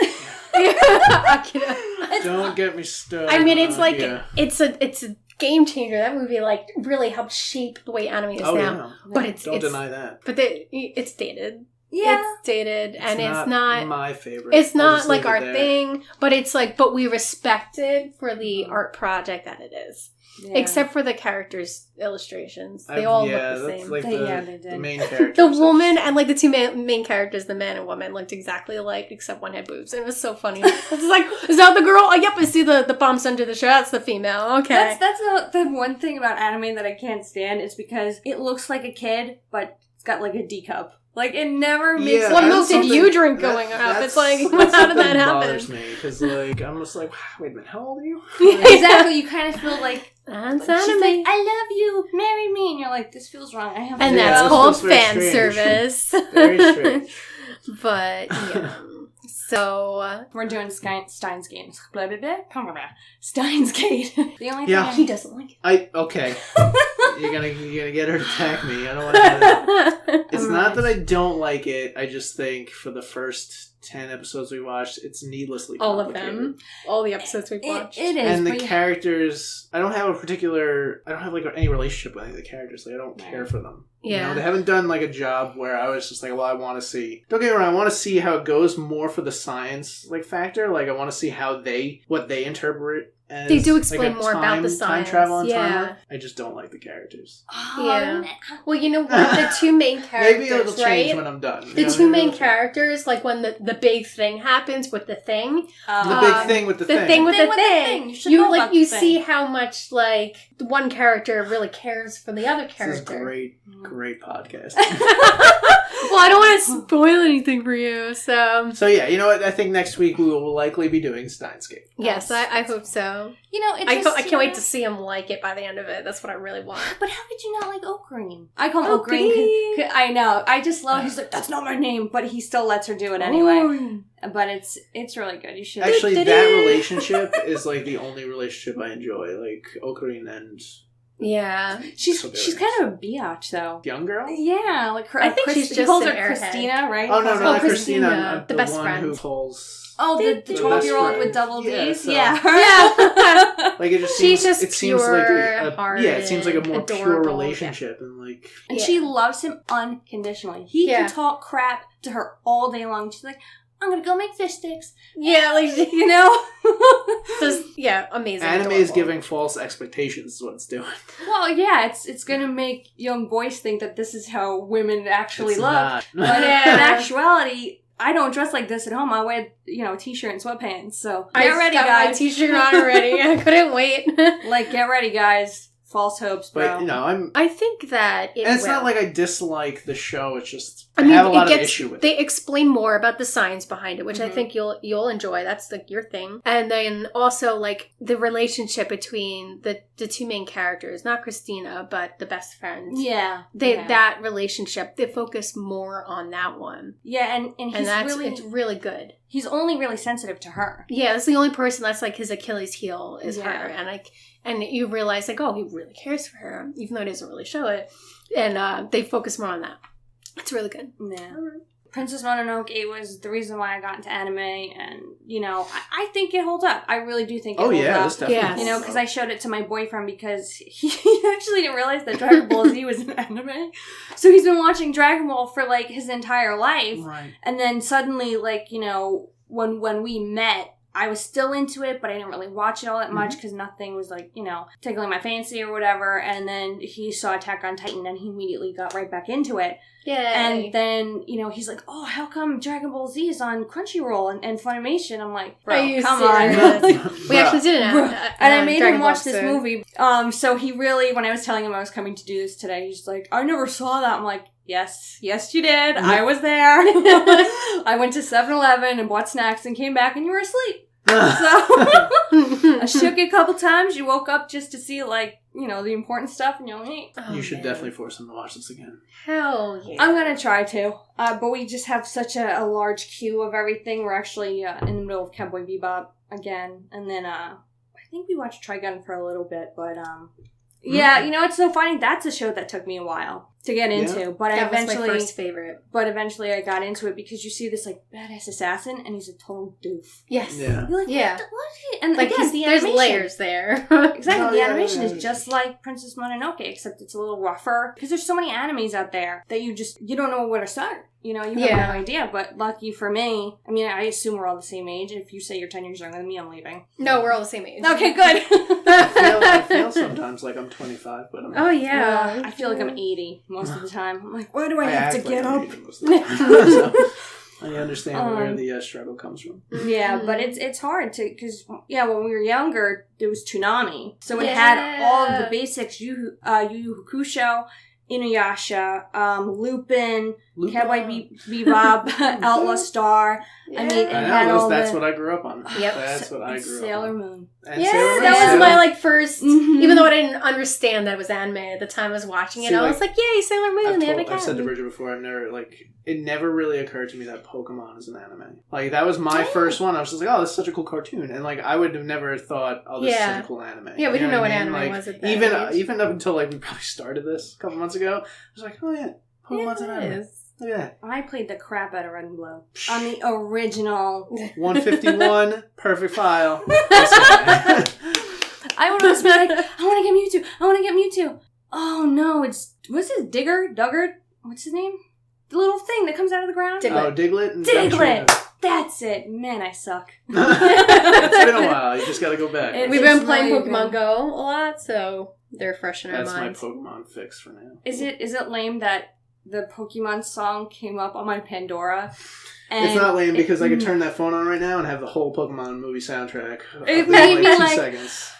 Akira. Don't get me started. I mean, it's like it's a game changer. That movie like really helped shape the way anime is now. Yeah. But don't deny that. But it's dated. Yeah. It's dated, and it's not my favorite. It's not like our thing, but it's like, but we respect it for the art project that it is. Yeah. Except for the characters' illustrations. They all look the same. Like they the did. main characters. The woman and like the two main characters, the man and woman, looked exactly alike, except one had boobs. And it was so funny. It's like, is that the girl? Oh, yep, I see the bumps under the shirt. That's the female. Okay. That's the one thing about anime that I can't stand is because it looks like a kid, but it's got like a D cup. Like, it never makes sense. What milk did you drink growing up? It's like, how did that happen? Bothers me, because, like, I'm just like, wait a minute, how old are you? Exactly, you kind of feel like, that's she's anime. like, I love you, marry me, and you're like, this feels wrong. I have. And that's called fan service. Very strange. But yeah. So we're doing Steins Gate. Blah, blah, blah. Steins Gate. The only thing he doesn't like it. Okay. You're gonna get her to attack me. I don't want to. It's not that I don't like it. I just think for the first 10 episodes we watched, it's needlessly all complicated. of them, all the episodes we've watched. It is, and the characters. I don't have like any relationship with any of the characters. Like, I don't care for them. Yeah, you know, they haven't done like a job where I was just like, well, I want to see. Don't get me wrong, I want to see how it goes more for the science like factor. Like, I want to see how what they interpret. As, they do explain like, more about the science. Time travel and timer. I just don't like the characters. Yeah. Well, you know what? The two main characters, maybe it'll change when I'm done. The two main characters, like when the big thing happens with the thing. The big thing with the thing. The thing with the thing. You see see how much like one character really cares for the other character. This is great podcast. Well, I don't want to spoil anything for you, so. So yeah, you know what? I think next week we will likely be doing Steins Gate. Yes, I hope so. Yeah. You know, it's I can't wait to see him like it by the end of it. That's what I really want. But how could you not like Oak Green? I call him Oak Green. I know. I just love. He's like, that's not my name, but he still lets her do it anyway. But it's really good. You should actually. That relationship is like the only relationship I enjoy. Like Oak Green and. Yeah. She's kind of a biatch, though. Young girl? Yeah, like her. I think she's just he calls her an airhead. Christina, right? Oh, no, not Christina. Christina. The best one friend. who pulls... Oh, the the 12-year-old best with double D's? friend. Yeah. Yeah. Like, it just She's seems... just it seems like pure-hearted, yeah, it seems like a more pure adorable, relationship. And, like... And she loves him unconditionally. He can talk crap to her all day long. She's like, I'm gonna go make fish sticks. Yeah, like, you know? Amazing. Anime is giving false expectations is what it's doing. Well, yeah, it's gonna make young boys think that this is how women actually It's look. not. But in actuality, I don't dress like this at home. I wear, a t-shirt and sweatpants. So get ready, got guys. my t-shirt on already. I couldn't wait. Like, get ready, guys. False hopes, bro. But, I think that it's not like I dislike the show. It's just... I mean, have a lot of issue with it. They explain more about the science behind it, which I think you'll enjoy. That's your thing. And then also like the relationship between the two main characters, not Christina, but the best friend. Yeah. That relationship, they focus more on that one. Yeah, and it's really good. He's only really sensitive to her. Yeah, that's the only person that's like his Achilles heel is Yeah. her. And you realize like, oh, he really cares for her, even though he doesn't really show it. And they focus more on that. It's really good. Yeah. Princess Mononoke was the reason why I got into anime, and, I think it holds up. I really do think it holds up. This definitely Yes. Because I showed it to my boyfriend because he actually didn't realize that Dragon Ball Z was an anime. So he's been watching Dragon Ball for, like, his entire life. Right. And then suddenly, like, when we met, I was still into it, but I didn't really watch it all that much because nothing was, like, tickling my fancy or whatever. And then he saw Attack on Titan and he immediately got right back into it. Yeah. And then, he's like, oh, how come Dragon Ball Z is on Crunchyroll and Funimation? I'm like, bro, come on. We actually did it. And I made him watch this movie. So he really, when I was telling him I was coming to do this today, he's like, I never saw that. I'm like, yes, you did. I was there. I went to 7-Eleven and bought snacks and came back and you were asleep. So I shook it a couple times. You woke up just to see, like, the important stuff, and you're like, you should definitely force him to watch this again. Hell yeah. I'm gonna try to. But we just have such a large queue of everything. We're actually in the middle of Cowboy Bebop again, and then I think we watched Trigun for a little bit, but yeah, it's so funny. That's a show that took me a while to get into, but that eventually was my first favorite. But eventually, I got into it because you see this like badass assassin, and he's a total doof. Yes. Yeah. You're like, Yeah. What? And Like again, the there's animation. layers there. Exactly, the animation is just like Princess Mononoke, except it's a little rougher. Because there's so many animes out there that you don't know where to start. You have no idea. But lucky for me, I mean, I assume we're all the same age. If you say you're 10 years younger than me, I'm leaving. No, we're all the same age. Okay, good. I feel sometimes like I'm 25, but I'm not. Oh, yeah. I feel like I'm 80 most of the time. I'm like, why do I have to get I'm up? 80 most of the time. So, I understand where the struggle comes from. Yeah, but it's hard to, because, when we were younger, there was Toonami. So it had all of the basics, Yu Yu Hakusho, Inuyasha, Lupin, Cowboy Bebop, Outlaw Star. Yeah. I mean, it had all that's the... what I grew up on. Yep. That's what I grew Sailor up on. Moon. And Yeah, Sailor Moon, that was too. my first. Mhm. Even though I didn't understand that it was anime at the time I was watching it, See, I was like, "Yay, Sailor Moon!" They have a I've said to cat. Bridget before, it never really occurred to me that Pokemon is an anime. Like, that was my first one. I was just like, oh, this is such a cool cartoon. And, like, I would have never thought, oh, this is such a cool anime. Yeah, we didn't know what I mean? anime like, was at that age. Even up until, like, we probably started this a couple months ago, I was like, oh, yeah, Pokemon's an anime. Look at that. I played the crap out of Red and Blue on the original. 151, perfect file. I would always be like, I want to get Mewtwo. Oh no, what's his Duggard? What's his name? The little thing that comes out of the ground? Oh, Diglett? And Diglett! That's it. Man, I suck. It's been a while. You just gotta go back. We've been playing Pokemon Go a lot, so they're fresh in our That's minds. my Pokemon fix for now. Is it lame that the Pokemon song came up on my Pandora? And it's not lame because I could turn that phone on right now and have the whole Pokemon movie soundtrack. It made me 2 like, seconds.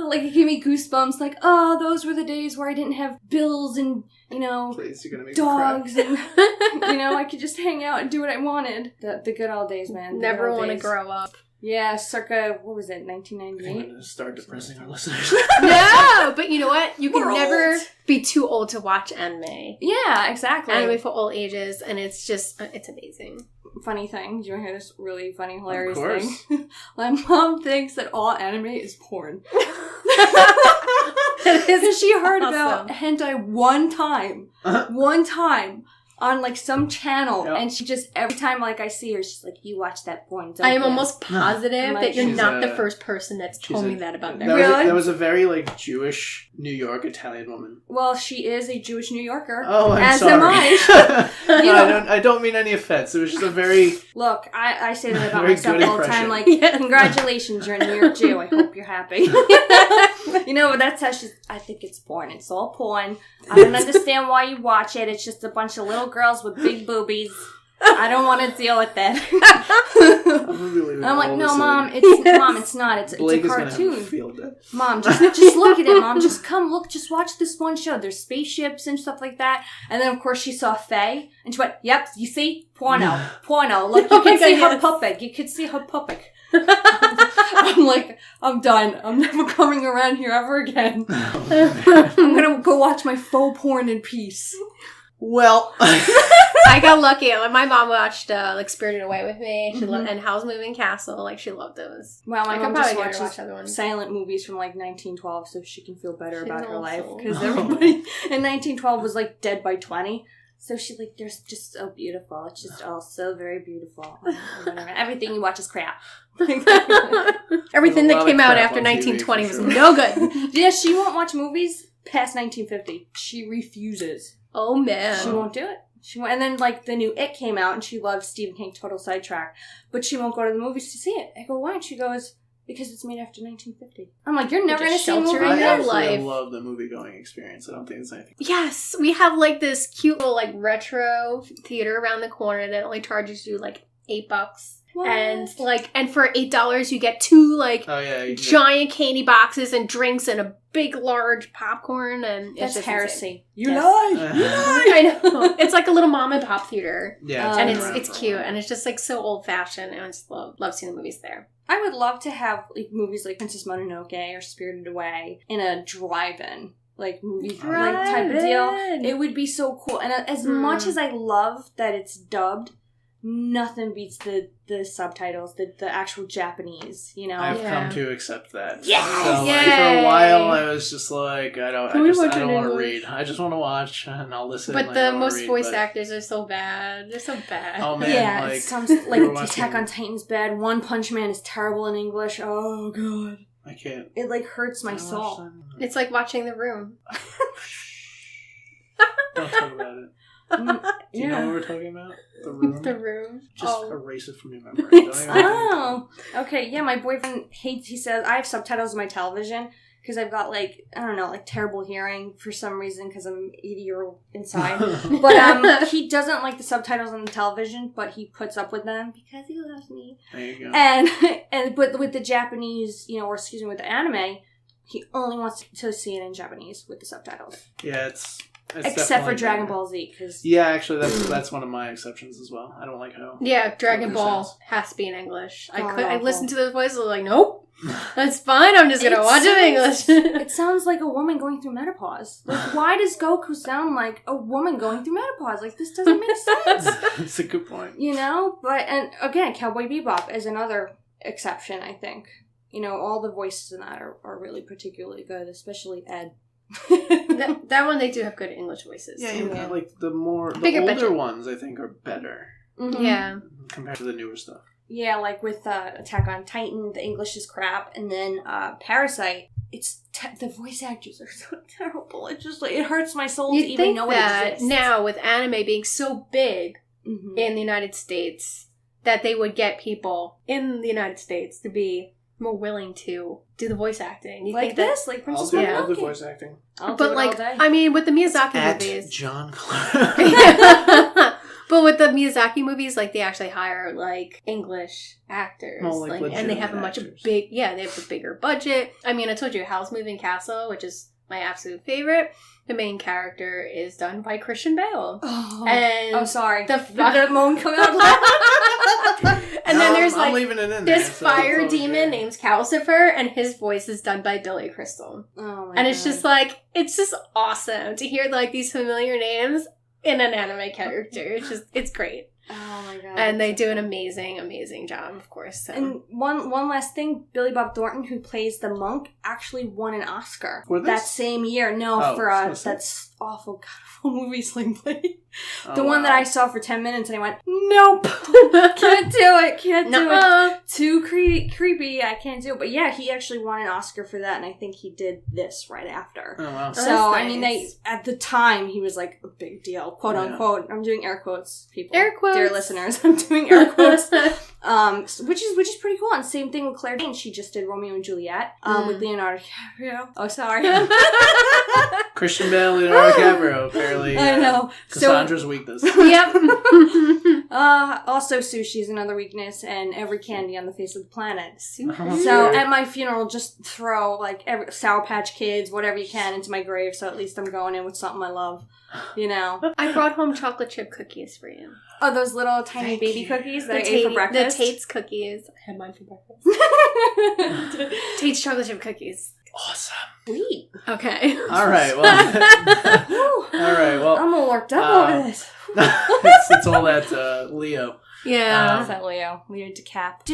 like it gave me goosebumps. Like, oh, those were the days where I didn't have bills and Please, you're gonna make dogs me cry. and I could just hang out and do what I wanted. The good old days, man. Never want to grow up. Yeah, circa, what was it, I'm 1998? going to start depressing our listeners. No, but you know what? You can We're never old. be too old to watch anime. Yeah, exactly. Anime for all ages, and it's just, it's amazing. Funny thing, do you want to hear this really funny, hilarious Of course. thing? My mom thinks that all anime is porn. Because she heard about hentai one time. One time. On, like, some channel. Yep. And she just, every time, like, I see her, she's like, you watch that porn, don't I am you? almost positive Like, that you're she's not the a- first person that's told me that about them. That was a very, like, Jewish New York Italian woman. Well, she is a Jewish New Yorker. Oh, I'm as sorry. am I. No, You know- I don't mean any offense. It was just a very... Look, I say that about Very myself good all the time. impression. Like, congratulations, you're a New York Jew. I hope you're happy. You know, but that's how she's... I think it's porn. It's all porn. I don't understand why you watch it. It's just a bunch of little girls with big boobies. I don't want to deal with that. I'm like, no, Mom, it's not. It's Blake a is gonna have a cartoon. field day. Mom, just look at it, Mom. Just come look, just watch this one show. There's spaceships and stuff like that. And then, of course, she saw Faye, and she went, yep, you see? Porno. Look, you can see her puppet. You can see her puppet. I'm like, I'm done. I'm never coming around here ever again. I'm gonna go watch my faux porn in peace. Well... I got lucky. Like, my mom watched like Spirited Away with me. She loved, and Howl's Moving Castle. Like, she loved those. Well, my I mom could just probably get her to watches watch other ones. silent movies from like 1912 so she can feel better She's about an her old life. soul. Because everybody in 1912 was like dead by 20. So she's like, they're just so beautiful. It's just all so very beautiful. Whatever. Everything you watch is crap. Everything There's a that lot came of out crap after on TV 1920 for was sure. no good. Yeah, she won't watch movies past 1950. She refuses. Oh, man. She won't do it. She won't. And then, like, the new It came out, and she loves Stephen King, total sidetrack. But she won't go to the movies to see it. I go, why? And she goes, because it's made after 1950. I'm like, you're never going to Just see a movie shelter in again? your I life. actually love the movie-going experience. I don't think it's anything. Yes, we have like this cute little like retro theater around the corner that only charges you like $8. What? And for $8 you get two like Oh, yeah. You can get- giant candy boxes and drinks and a big large popcorn, and it's That's just heresy. insane. You Yes. lie! I know. It's like a little mom and pop theater. Yeah, And been And around it's for a cute, while. and it's just like so old fashioned, and I just love seeing the movies there. I would love to have like movies like Princess Mononoke or Spirited Away in a drive-in, like movie like type of deal. Drive-in. It would be so cool. And as much as I love that it's dubbed, nothing beats the subtitles, the actual Japanese. You know, I've Yeah. come to accept that. Yes! So, like, for Yay! a while, I was just like, I don't Can we watch want it in to English? read. I just want to watch, and I'll listen. But and I the don't wanna most read, voice but- actors are so bad. They're so bad. Oh man, yeah, like it sounds like we were watching- Attack on Titan's bad. One Punch Man is terrible in English. Oh god, I can't. it like hurts my Can I watch soul. that? It's like watching The Room. Don't talk about it. Do you know what we're talking about? The Room. The Room. Just Oh. erase it from your memory. Don't even- Oh, okay. Yeah, my boyfriend hates. He says I have subtitles on my television because I've got like I don't know, like terrible hearing for some reason because I'm 80-year-old inside. But he doesn't like the subtitles on the television, but he puts up with them because he loves me. There you go. And but with the Japanese, with the anime, he only wants to see it in Japanese with the subtitles. Yeah, it's Except for definitely Dragon better. Ball Z, because Yeah, actually, that's one of my exceptions as well. I don't like how. Yeah, Dragon What Ball sense. has to be in English. I God, listened to those voices like, nope, that's fine. I'm just gonna watch it in English. It sounds like a woman going through menopause. Like, why does Goku sound like a woman going through menopause? Like, this doesn't make sense. That's a good point. But, and again, Cowboy Bebop is another exception, I think. All the voices in that are really particularly good, especially Ed. that one, they do have good English voices. Yeah, Yeah. like the Bigger older budget. ones, I think, are better Mhm. Yeah. compared to the newer stuff. Yeah, like with Attack on Titan, the English is crap, and then Parasite, the voice actors are so terrible. It just it hurts my soul to You'd even think know that it exists. now with anime being so big Mhm. in the United States that they would get people in the United States to be more willing to do the voice acting. You like think that? this, like Princess I'll Mononoke. do the voice acting. I'll do But it like, all day. I mean, with the Miyazaki At movies. John Clark. But with the Miyazaki movies, like they actually hire like English actors, Well, like and they have a legitimate much actors. they have a bigger budget. I mean, I told you Howl's Moving Castle, which is my absolute favorite. The main character is done by Christian Bale. Oh, and sorry. The moan coming out. And then there's I'm leaving it in this there, fire demon named Calcifer, and his voice is done by Billy Crystal. Oh my and it's just like, it's just awesome to hear like these familiar names in an anime character. It's great. Oh my god. And they do an amazing job, of course. So. And one last thing, Billy Bob Thornton, who plays the monk, actually won an Oscar For this? that same year. No, for that's awful, god-awful movie, Sling Blade. The one that I saw for 10 minutes, and I went, nope, can't do it, can't do it. Too creepy, I can't do it. But yeah, he actually won an Oscar for that, and I think he did this right after. Oh, wow. So, nice. I mean, at the time, he was like a big deal, quote unquote. I'm doing air quotes, people. Air quotes. Dear listeners, I'm doing air quotes. Which is pretty cool. And same thing with Claire Danes. She just did Romeo and Juliet with Leonardo DiCaprio. Oh, sorry. Christian Bale, Leonardo DiCaprio, apparently. I know. Cassandra's weakness. Yep. Also, sushi is another weakness, and every candy on the face of the planet. Oh, So dear. at my funeral, just throw like every Sour Patch Kids, whatever you can, into my grave. So at least I'm going in with something I love. You know. I brought home chocolate chip cookies for you. Oh, those little tiny baby cookies that I ate for breakfast? The Tate's cookies. I had mine for breakfast. Tate's chocolate chip cookies. Awesome. Sweet. Okay. All right. Well. All right. Well. I'm all worked up over this. it's all that Leo. Yeah. Is that Leo? Leo DeCap.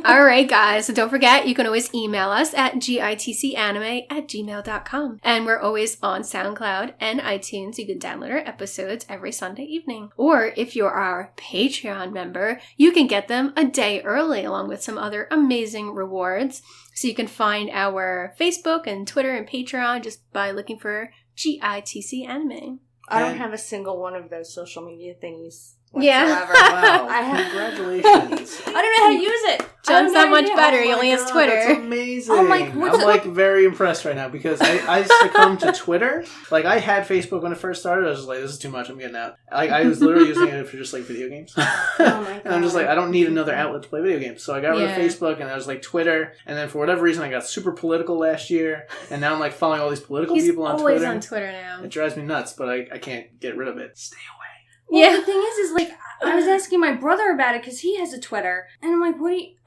All right, guys. So don't forget, you can always email us at gitcanime@gmail.com. And we're always on SoundCloud and iTunes. You can download our episodes every Sunday evening. Or if you're our Patreon member, you can get them a day early along with some other amazing rewards. So you can find our Facebook and Twitter and Patreon just by looking for GITC Anime. I don't have a single one of those social media thingies. Yeah. Wow. I have- Congratulations. I don't know how to use it. John's not much better. Oh He my only has God, Twitter. That's amazing. I'm like, what's I'm it like very impressed right now because I succumbed to Twitter. Like I had Facebook when it first started. I was just like, this is too much. I'm getting out. Like I was literally using it for just like video games. Oh my God. And I'm just like, I don't need another outlet to play video games. So I got rid of Yeah. Facebook and I was like Twitter. And then for whatever reason, I got super political last year. And now I'm like following all these political He's people on always Twitter. on Twitter now. It drives me nuts, but I can't get rid of it. Stay away. Well, the thing is like, I was asking my brother about it because he has a Twitter. And I'm like,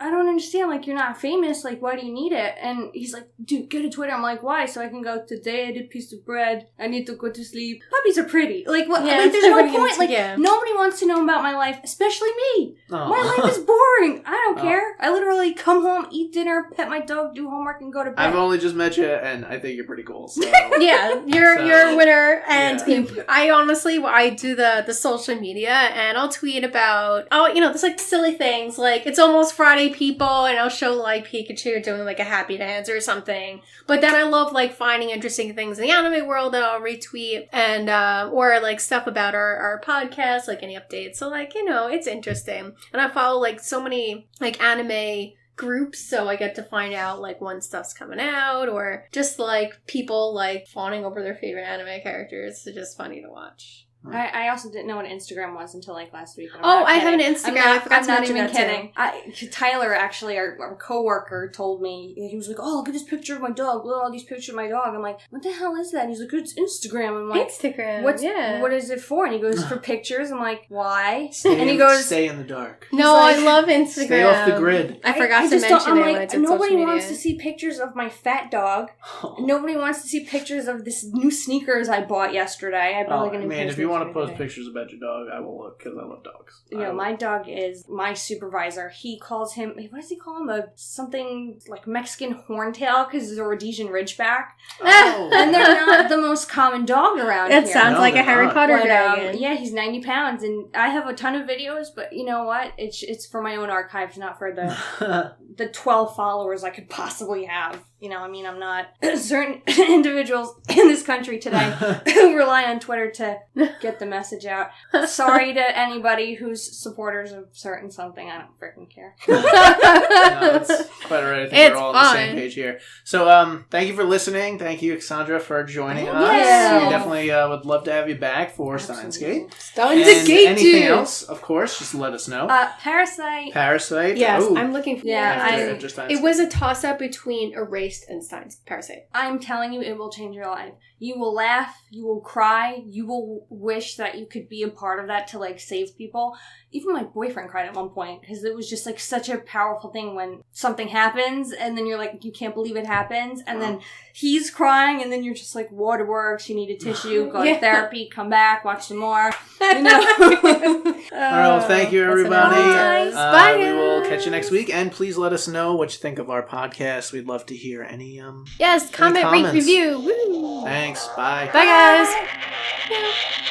I don't understand. Like, you're not famous. Like, why do you need it? And he's like, dude, get a Twitter. I'm like, why? So I can go, today I did a piece of bread. I need to go to sleep. Puppies are pretty. Like, what? Yeah, like, there's no everybody point. gets- Like, yeah. nobody wants to know about my life, especially me. Oh. My life is boring. I don't Oh. care. I literally come home, eat dinner, pet my dog, do homework, and go to bed. I've only just met you, and I think you're pretty cool. So. Yeah, you're So, a winner, and yeah. I do the social media, and I'll tweet about there's like silly things like it's almost Friday, people, and I'll show like Pikachu doing like a happy dance or something. But then I love like finding interesting things in the anime world that I'll retweet, and or like stuff about our podcast, like any updates. So like it's interesting, and I follow like so many like anime groups, so I get to find out like when stuff's coming out, or just like people like fawning over their favorite anime characters. It's just funny to watch. I also didn't know what Instagram was until like last week. I have an Instagram. I forgot I'm to not mention even that kidding. Tyler, actually, our coworker, told me, he was like, "Oh, look at this picture of my dog. Look at all these pictures of my dog." I'm like, "What the hell is that?" And he's like, "It's Instagram." I'm like, Instagram. What is it for? And he goes, "For pictures." I'm like, "Why?" Stay in the dark. No, like, I love Instagram. Stay off the grid. I forgot to just mention I'm it like, when I did nobody social wants media. to see pictures of my fat dog. Oh. Nobody wants to see pictures of this new sneakers I bought yesterday. I bought like a new pair of if you want to sneakers post pictures about your dog, I will look because I love dogs. Yeah, my dog is my supervisor. He calls him, what does he call him? Something like Mexican horntail because he's a Rhodesian Ridgeback. Oh. And they're not the most common dog around That here. sounds No, like a they're Harry not. Potter But, dragon. yeah, he's 90 pounds, and I have a ton of videos, but you know what? It's for my own archives, not for the 12 followers I could possibly have. I'm not certain individuals in this country today who rely on Twitter to get the message out. Sorry to anybody who's supporters of certain something. I don't freaking care. No, that's quite alright. I think we're all on the same fun. page here. So, thank you for listening. Thank you, Cassandra, for joining us. Yeah. We definitely would love to have you back for Steinsgate. Steins And Gate, anything dude. else, of course, just let us know. Parasite. Parasite. Yes, Ooh. I'm looking for Yeah, After Steinsgate. It was a toss-up between Erased and Steins Parasite. I'm telling you, it will change your life. You will laugh, you will cry, you will wish that you could be a part of that to, like, save people. Even my boyfriend cried at one point, because it was just, like, such a powerful thing when something happens, and then you're like, you can't believe it happens, and then he's crying, and then you're just like, waterworks, you need a tissue, go to therapy, come back, watch some more, you know? All right, well, thank you, That's what everybody. everyone does. Bye, We will guys. catch you next week, and please let us know what you think of our podcast. We'd love to hear any Yes, comment, rate, comments? review. Woo. Thanks. Bye. Bye, guys.